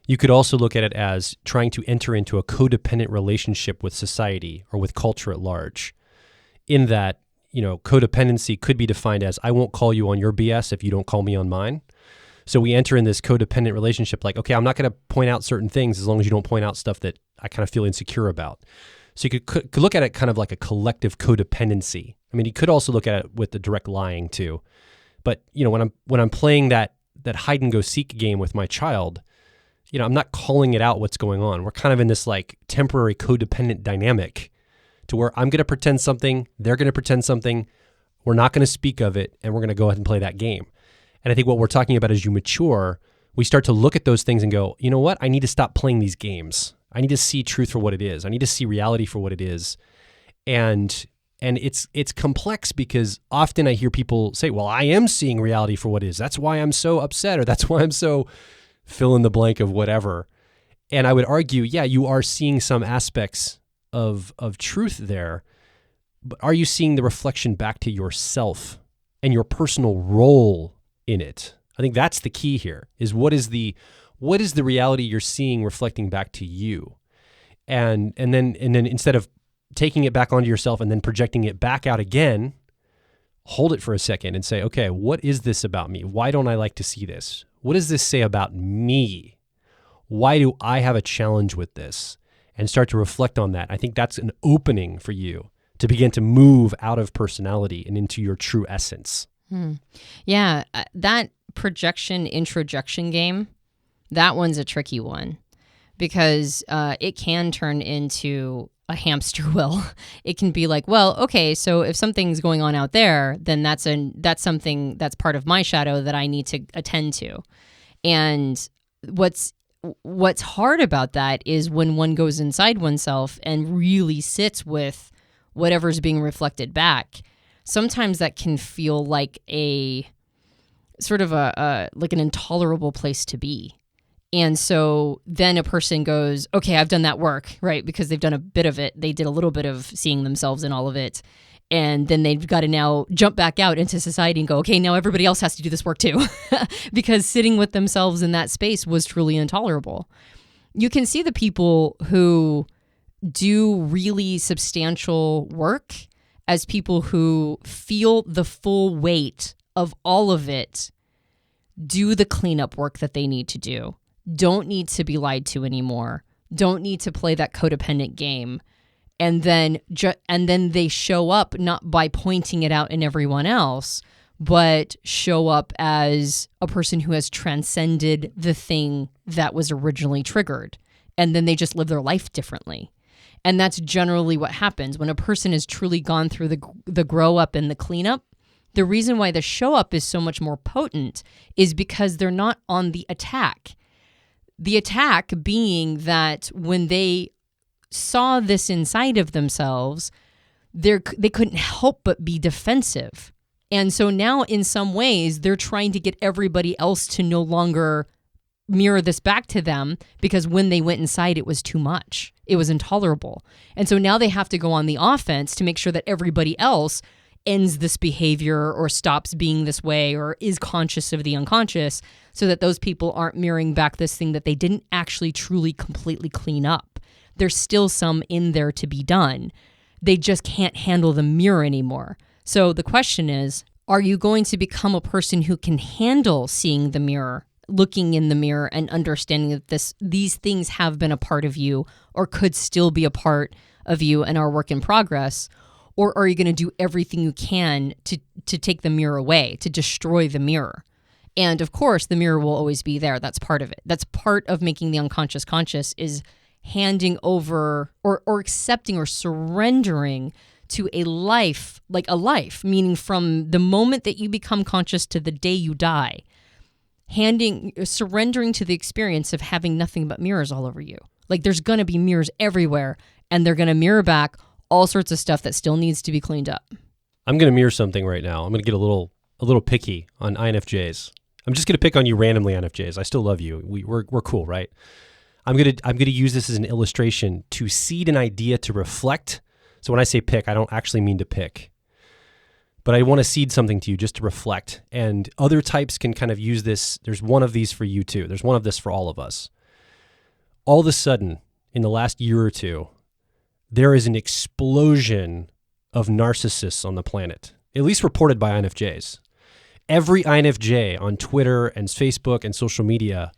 You could also look at it as trying to enter into a codependent relationship with society or with culture at large. In that, codependency could be defined as I won't call you on your BS if you don't call me on mine. So we enter in this codependent relationship like, okay, I'm not going to point out certain things as long as you don't point out stuff that I kind of feel insecure about. So you could look at it kind of like a collective codependency. I mean, you could also look at it with the direct lying too. But when I'm playing that hide and go seek game with my child, I'm not calling it out what's going on. We're kind of in this like temporary codependent dynamic to where I'm going to pretend something, they're going to pretend something, we're not going to speak of it, and we're going to go ahead and play that game. And I think what we're talking about as you mature, we start to look at those things and go, you know what? I need to stop playing these games. I need to see truth for what it is. I need to see reality for what it is. And it's complex because often I hear people say, well, I am seeing reality for what it is. That's why I'm so upset, or that's why I'm so fill in the blank of whatever. And I would argue, yeah, you are seeing some aspects of truth there, but are you seeing the reflection back to yourself and your personal role in it? I think that's the key here, is what is the reality you're seeing reflecting back to you? And then instead of taking it back onto yourself and then projecting it back out again, hold it for a second and say, okay, what is this about me? Why don't I like to see this? What does this say about me? Why do I have a challenge with this? And start to reflect on that. I think that's an opening for you to begin to move out of personality and into your true essence. Yeah, that projection introjection game, that one's a tricky one because it can turn into a hamster wheel. It can be like, well, okay, so if something's going on out there, then that's something that's part of my shadow that I need to attend to. And what's hard about that is when one goes inside oneself and really sits with whatever's being reflected back. Sometimes that can feel like a sort of like an intolerable place to be. And so then a person goes, okay, I've done that work, right? Because they've done a bit of it. They did a little bit of seeing themselves in all of it. And then they've got to now jump back out into society and go, okay, now everybody else has to do this work too. Because sitting with themselves in that space was truly intolerable. You can see the people who do really substantial work as people who feel the full weight of all of it, do the cleanup work that they need to do, don't need to be lied to anymore, don't need to play that codependent game. And then they show up not by pointing it out in everyone else, but show up as a person who has transcended the thing that was originally triggered. And then they just live their life differently. And that's generally what happens when a person has truly gone through the grow up and the cleanup. The reason why the show up is so much more potent is because they're not on the attack. The attack being that when they saw this inside of themselves, they couldn't help but be defensive. And so now in some ways, they're trying to get everybody else to no longer mirror this back to them because when they went inside, it was too much. It was intolerable. And so now they have to go on the offense to make sure that everybody else ends this behavior or stops being this way or is conscious of the unconscious so that those people aren't mirroring back this thing that they didn't actually truly completely clean up. There's still some in there to be done. They just can't handle the mirror anymore. So the question is, are you going to become a person who can handle seeing the mirror, looking in the mirror and understanding that these things have been a part of you or could still be a part of you and are work in progress? Or are you going to do everything you can to take the mirror away, to destroy the mirror? And of course, the mirror will always be there. That's part of it. That's part of making the unconscious conscious, is handing over or accepting or surrendering to a life, meaning from the moment that you become conscious to the day you die, surrendering to the experience of having nothing but mirrors all over you. Like there's going to be mirrors everywhere, and they're going to mirror back all sorts of stuff that still needs to be cleaned up. I'm going to mirror something right now. I'm going to get a little picky on INFJs. I'm just going to pick on you randomly, INFJs. I still love you. We're cool, right? I'm going to use this as an illustration to seed an idea to reflect. So when I say pick, I don't actually mean to pick, but I want to seed something to you just to reflect. And other types can kind of use this. There's one of these for you too. There's one of this for all of us. All of a sudden, in the last year or two, there is an explosion of narcissists on the planet, at least reported by INFJs. Every INFJ on Twitter and Facebook and social media,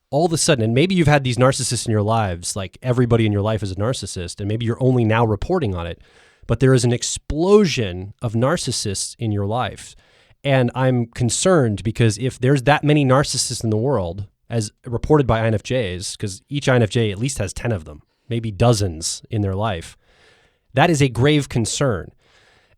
all of a sudden, and maybe you've had these narcissists in your lives, like everybody in your life is a narcissist, and maybe you're only now reporting on it, but there is an explosion of narcissists in your life. And I'm concerned because if there's that many narcissists in the world, as reported by INFJs, because each INFJ at least has 10 of them, maybe dozens in their life, that is a grave concern.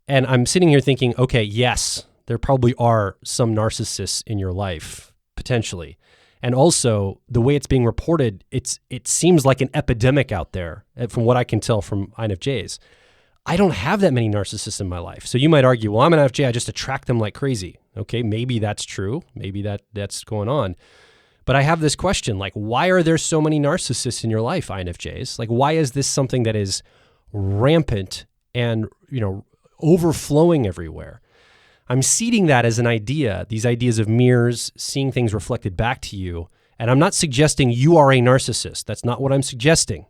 And I'm sitting here thinking, okay, yes, there probably are some narcissists in your life, potentially. And also, the way it's being reported, it seems like an epidemic out there, from what I can tell from INFJs. I don't have that many narcissists in my life. So you might argue, well, I'm an INFJ, I just attract them like crazy. Okay, maybe that's true. Maybe that's going on. But I have this question, like, why are there so many narcissists in your life, INFJs? Like, why is this something that is rampant and, overflowing everywhere? I'm seeding that as an idea, these ideas of mirrors, seeing things reflected back to you. And I'm not suggesting you are a narcissist. That's not what I'm suggesting.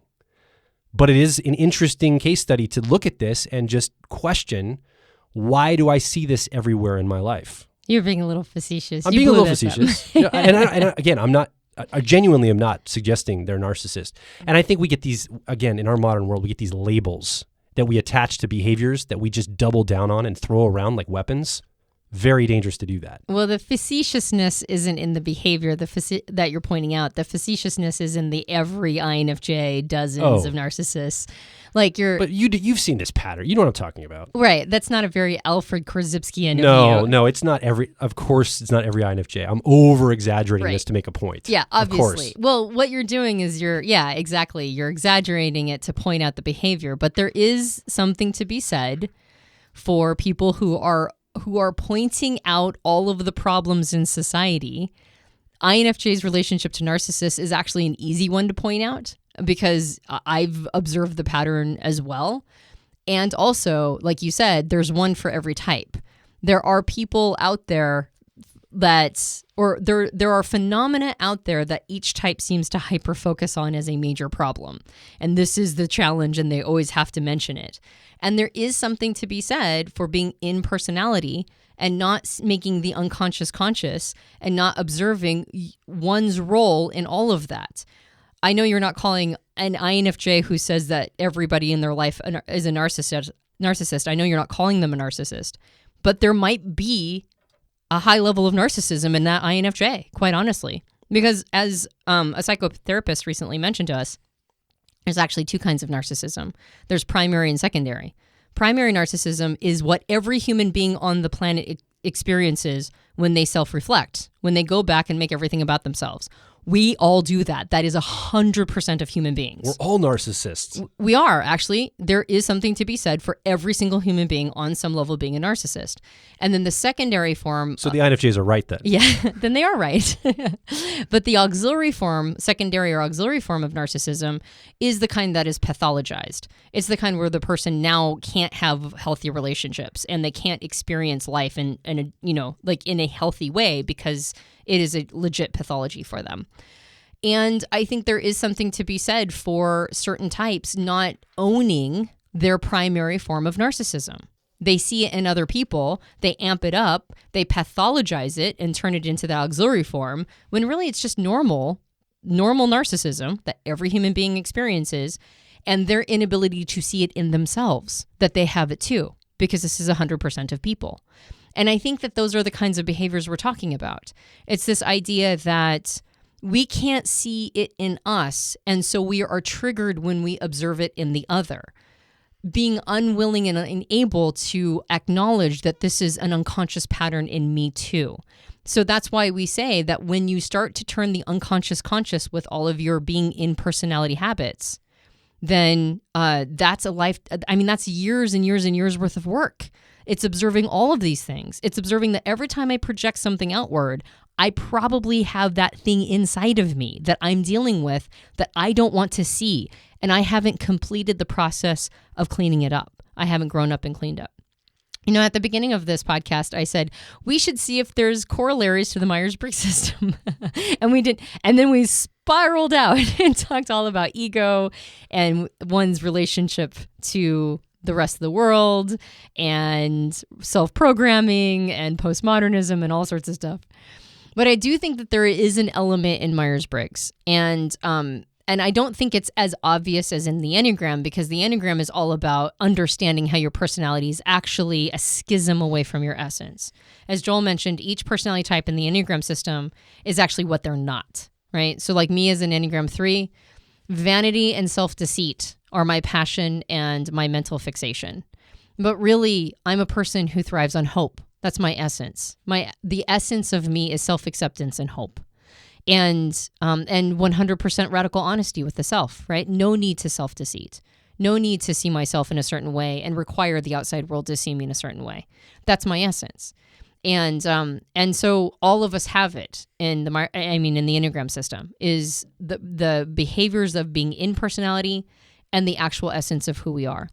But it is an interesting case study to look at this and just question, why do I see this everywhere in my life? You're being a little facetious. I'm being a little facetious. Again, I genuinely am not suggesting they're narcissist. And I think we get these, again, in our modern world, we get these labels that we attach to behaviors that we just double down on and throw around like weapons. Very dangerous to do that. Well, the facetiousness isn't in the behavior that you're pointing out. The facetiousness is in the every INFJ, dozens of narcissists. But you've seen this pattern. You know what I'm talking about. Right. That's not a very Alfred Korzybskian view. No, it's not of course, it's not every INFJ. I'm over-exaggerating this to make a point. Yeah, obviously. Of course. Well, what you're doing is you're exaggerating it to point out the behavior. But there is something to be said for people who are pointing out all of the problems in society. INFJ's relationship to narcissists is actually an easy one to point out because I've observed the pattern as well. And also, like you said, there's one for every type. There are people out there there are phenomena out there that each type seems to hyper-focus on as a major problem. And this is the challenge, and they always have to mention it. And there is something to be said for being in personality and not making the unconscious conscious and not observing one's role in all of that. I know you're not calling an INFJ who says that everybody in their life is a narcissist. I know you're not calling them a narcissist, but there might be a high level of narcissism in that INFJ, quite honestly. Because as a psychotherapist recently mentioned to us, there's actually two kinds of narcissism. There's primary and secondary. Primary narcissism is what every human being on the planet experiences when they self-reflect, when they go back and make everything about themselves. We all do that. That is 100% of human beings. We're all narcissists. We are, actually. There is something to be said for every single human being on some level being a narcissist. And then the secondary form... So the INFJs are right then. Yeah, then they are right. But the auxiliary form, secondary or auxiliary form of narcissism is the kind that is pathologized. It's the kind where the person now can't have healthy relationships and they can't experience life in a healthy way because it is a legit pathology for them. And I think there is something to be said for certain types not owning their primary form of narcissism. They see it in other people, they amp it up, they pathologize it and turn it into the auxiliary form, when really it's just normal narcissism that every human being experiences, and their inability to see it in themselves, that they have it too, because this is 100% of people. And I think that those are the kinds of behaviors we're talking about. It's this idea that we can't see it in us, and so we are triggered when we observe it in the other. Being unwilling and unable to acknowledge that this is an unconscious pattern in me too. So that's why we say that when you start to turn the unconscious conscious with all of your being in personality habits, then that's that's years and years and years worth of work. It's observing all of these things. It's observing that every time I project something outward, I probably have that thing inside of me that I'm dealing with that I don't want to see. And I haven't completed the process of cleaning it up. I haven't grown up and cleaned up. You know, at the beginning of this podcast, I said, we should see if there's corollaries to the Myers-Briggs system. And we did. And then we spiraled out and talked all about ego and one's relationship to the rest of the world and self-programming and postmodernism and all sorts of stuff. But I do think that there is an element in Myers-Briggs. And I don't think it's as obvious as in the Enneagram, because the Enneagram is all about understanding how your personality is actually a schism away from your essence. As Joel mentioned, each personality type in the Enneagram system is actually what they're not, right? So like me as an Enneagram 3, vanity and self-deceit are my passion and my mental fixation. But really, I'm a person who thrives on hope. That's my essence. The essence of me is self-acceptance and hope. And 100% radical honesty with the self, right? No need to self-deceit. No need to see myself in a certain way and require the outside world to see me in a certain way. That's my essence. And so all of us have it in the Enneagram system, is the behaviors of being in personality and the actual essence of who we are.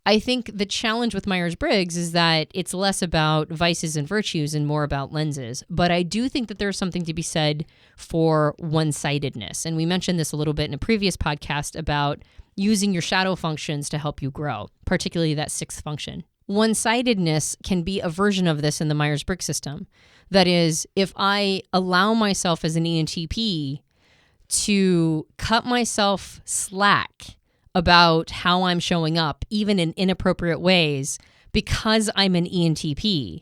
I think the challenge with Myers-Briggs is that it's less about vices and virtues and more about lenses. But I do think that there's something to be said for one-sidedness. And we mentioned this a little bit in a previous podcast about using your shadow functions to help you grow, particularly that sixth function. One-sidedness can be a version of this in the Myers-Briggs system. That is, if I allow myself as an ENTP to cut myself slack about how I'm showing up, even in inappropriate ways, because I'm an ENTP,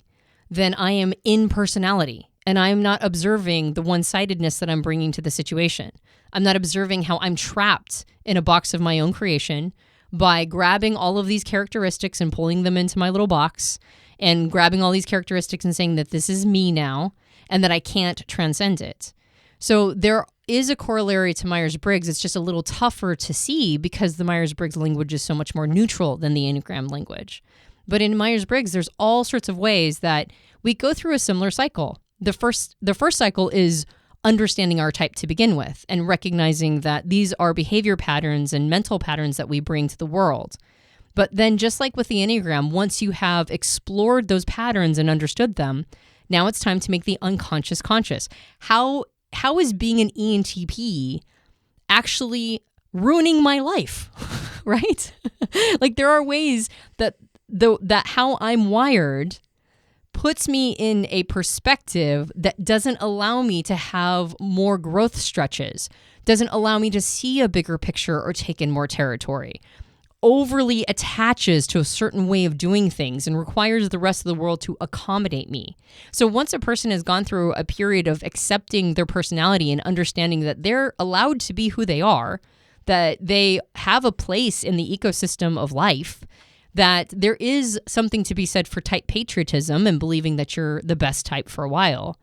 then I am in personality, and I'm not observing the one-sidedness that I'm bringing to the situation. I'm not observing how I'm trapped in a box of my own creation by grabbing all of these characteristics and pulling them into my little box, and grabbing all these characteristics and saying that this is me now, and that I can't transcend it. So there is a corollary to Myers-Briggs. It's just a little tougher to see because the Myers-Briggs language is so much more neutral than the Enneagram language. But in Myers-Briggs, there's all sorts of ways that we go through a similar cycle. The first cycle is understanding our type to begin with and recognizing that these are behavior patterns and mental patterns that we bring to the world. But then just like with the Enneagram, once you have explored those patterns and understood them, now it's time to make the unconscious conscious. How is being an ENTP actually ruining my life, right? Like there are ways that how I'm wired puts me in a perspective that doesn't allow me to have more growth stretches, doesn't allow me to see a bigger picture or take in more territory, overly attaches to a certain way of doing things and requires the rest of the world to accommodate me. So once a person has gone through a period of accepting their personality and understanding that they're allowed to be who they are, that they have a place in the ecosystem of life, that there is something to be said for type patriotism and believing that you're the best type for a while,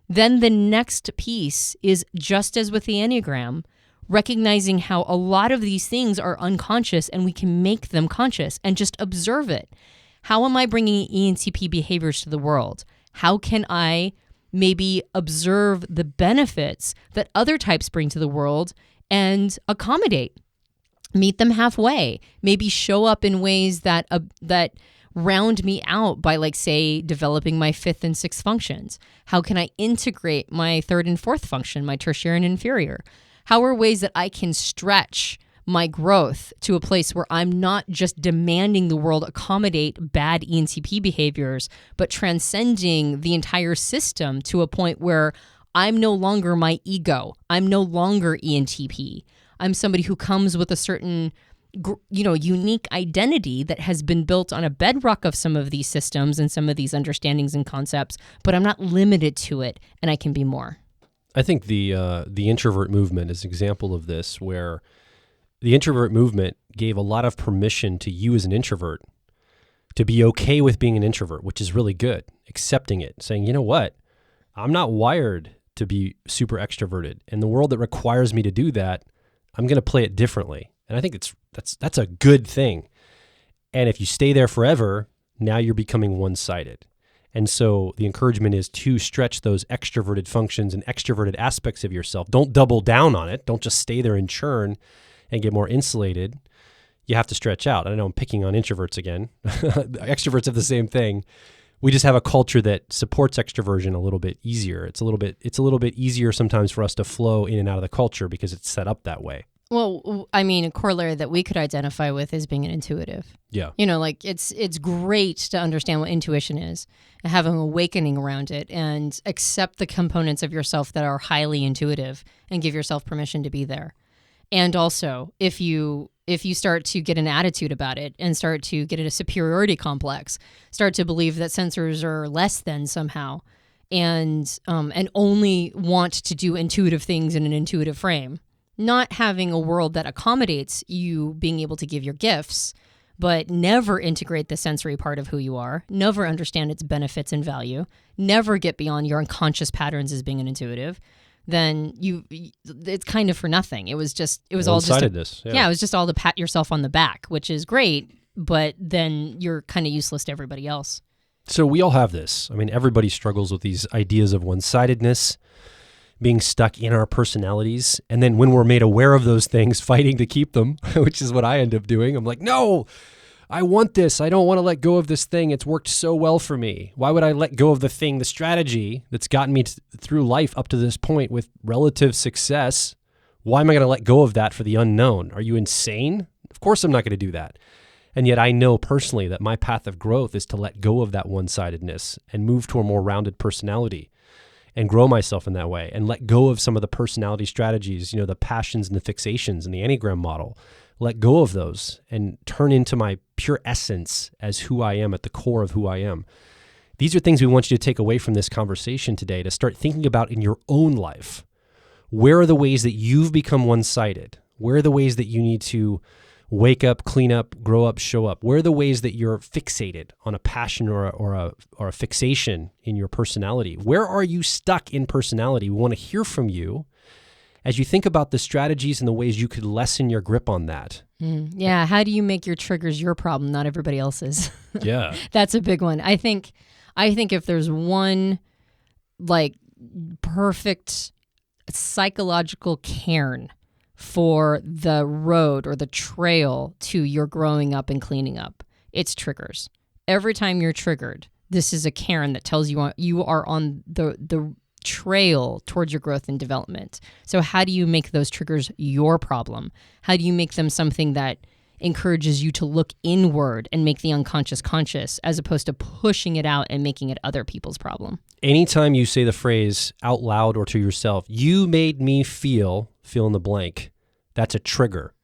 then the next piece is just as with the Enneagram, recognizing how a lot of these things are unconscious and we can make them conscious and just observe it. How am I bringing ENTP behaviors to the world? How can I maybe observe the benefits that other types bring to the world and accommodate? Meet them halfway, maybe show up in ways that round me out by, like, say, developing my fifth and sixth functions. How can I integrate my third and fourth function, my tertiary and inferior? How are ways that I can stretch my growth to a place where I'm not just demanding the world accommodate bad ENTP behaviors, but transcending the entire system to a point where I'm no longer my ego. I'm no longer ENTP. I'm somebody who comes with a certain, unique identity that has been built on a bedrock of some of these systems and some of these understandings and concepts, but I'm not limited to it, and I can be more. I think the introvert movement is an example of this, where the introvert movement gave a lot of permission to you as an introvert to be okay with being an introvert, which is really good, accepting it, saying, you know what, I'm not wired to be super extroverted. In the world that requires me to do that, I'm going to play it differently. And I think that's a good thing. And if you stay there forever, now you're becoming one-sided. And so the encouragement is to stretch those extroverted functions and extroverted aspects of yourself. Don't double down on it. Don't just stay there and churn and get more insulated. You have to stretch out. I know I'm picking on introverts again. Extroverts have the same thing. We just have a culture that supports extroversion a little bit easier. It's a little bit easier sometimes for us to flow in and out of the culture because it's set up that way. Well, I mean, a corollary that we could identify with is being an intuitive. Yeah. It's great to understand what intuition is and have an awakening around it and accept the components of yourself that are highly intuitive and give yourself permission to be there. And also, if you start to get an attitude about it and start to get a superiority complex, start to believe that sensors are less than somehow, and only want to do intuitive things in an intuitive frame, not having a world that accommodates you being able to give your gifts, but never integrate the sensory part of who you are, never understand its benefits and value, never get beyond your unconscious patterns as being an intuitive, then it's kind of for nothing. It was all just it was just all to pat yourself on the back, which is great, but then you're kind of useless to everybody else. So we all have this. I mean, everybody struggles with these ideas of one-sidedness, being stuck in our personalities, and then when we're made aware of those things, fighting to keep them, which is what I end up doing. I'm like, no, I want this. I don't want to let go of this thing. It's worked so well for me. Why would I let go of the thing, the strategy that's gotten me through life up to this point with relative success? Why am I going to let go of that for the unknown? Are you insane? Of course I'm not going to do that. And yet I know personally that my path of growth is to let go of that one-sidedness and move to a more rounded personality and grow myself in that way and let go of some of the personality strategies, the passions and the fixations in the Enneagram model. Let go of those and turn into my pure essence as who I am at the core of who I am. These are things we want you to take away from this conversation today to start thinking about in your own life. Where are the ways that you've become one-sided? Where are the ways that you need to wake up, clean up, grow up, show up? Where are the ways that you're fixated on a passion or a fixation in your personality? Where are you stuck in personality? We want to hear from you as you think about the strategies and the ways you could lessen your grip on that. Yeah. How do you make your triggers your problem, not everybody else's? Yeah. That's a big one. I think if there's one perfect psychological cairn for the road or the trail to your growing up and cleaning up, it's triggers. Every time you're triggered, this is a cairn that tells you you are on the trail towards your growth and development. So how do you make those triggers your problem? How do you make them something that encourages you to look inward and make the unconscious conscious, as opposed to pushing it out and making it other people's problem? Anytime you say the phrase out loud or to yourself, you made me fill in the blank, that's a trigger.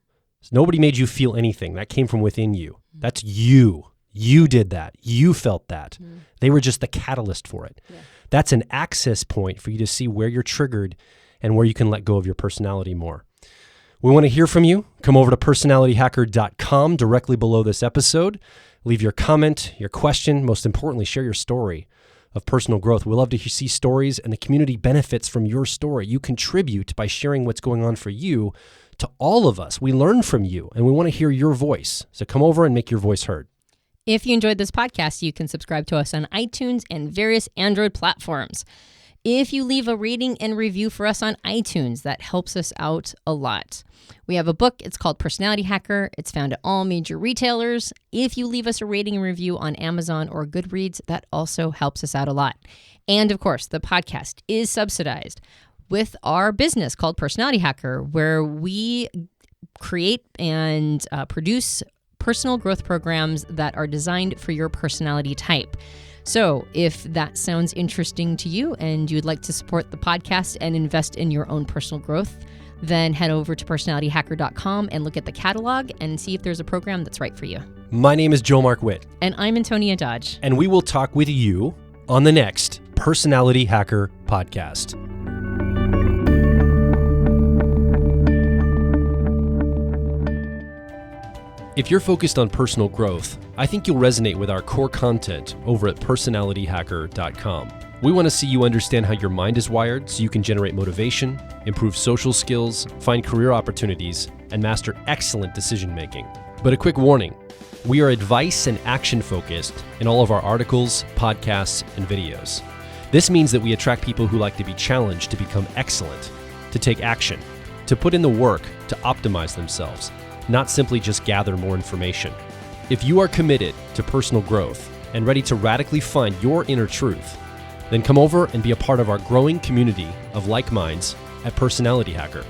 So nobody made you feel anything. That came from within you. That's you. You did that. You felt that. They were just the catalyst for it. Yeah. That's an access point for you to see where you're triggered and where you can let go of your personality more. We want to hear from you. Come over to personalityhacker.com directly below this episode. Leave your comment, your question, most importantly, share your story of personal growth. We love to see stories, and the community benefits from your story. You contribute by sharing what's going on for you to all of us. We learn from you, and we want to hear your voice. So come over and make your voice heard. If you enjoyed this podcast, you can subscribe to us on iTunes and various Android platforms. If you leave a rating and review for us on iTunes, that helps us out a lot. We have a book. It's called Personality Hacker. It's found at all major retailers. If you leave us a rating and review on Amazon or Goodreads, that also helps us out a lot. And of course, the podcast is subsidized with our business called Personality Hacker, where we create and produce personal growth programs that are designed for your personality type. So if that sounds interesting to you and you'd like to support the podcast and invest in your own personal growth, then head over to personalityhacker.com and look at the catalog and see if there's a program that's right for you. My name is Joe Mark Witt. And I'm Antonia Dodge. And we will talk with you on the next Personality Hacker podcast. If you're focused on personal growth, I think you'll resonate with our core content over at personalityhacker.com. We want to see you understand how your mind is wired so you can generate motivation, improve social skills, find career opportunities, and master excellent decision making. But a quick warning, we are advice and action focused in all of our articles, podcasts, and videos. This means that we attract people who like to be challenged to become excellent, to take action, to put in the work to optimize themselves, not simply just gather more information. If you are committed to personal growth and ready to radically find your inner truth, then come over and be a part of our growing community of like minds at Personality Hacker.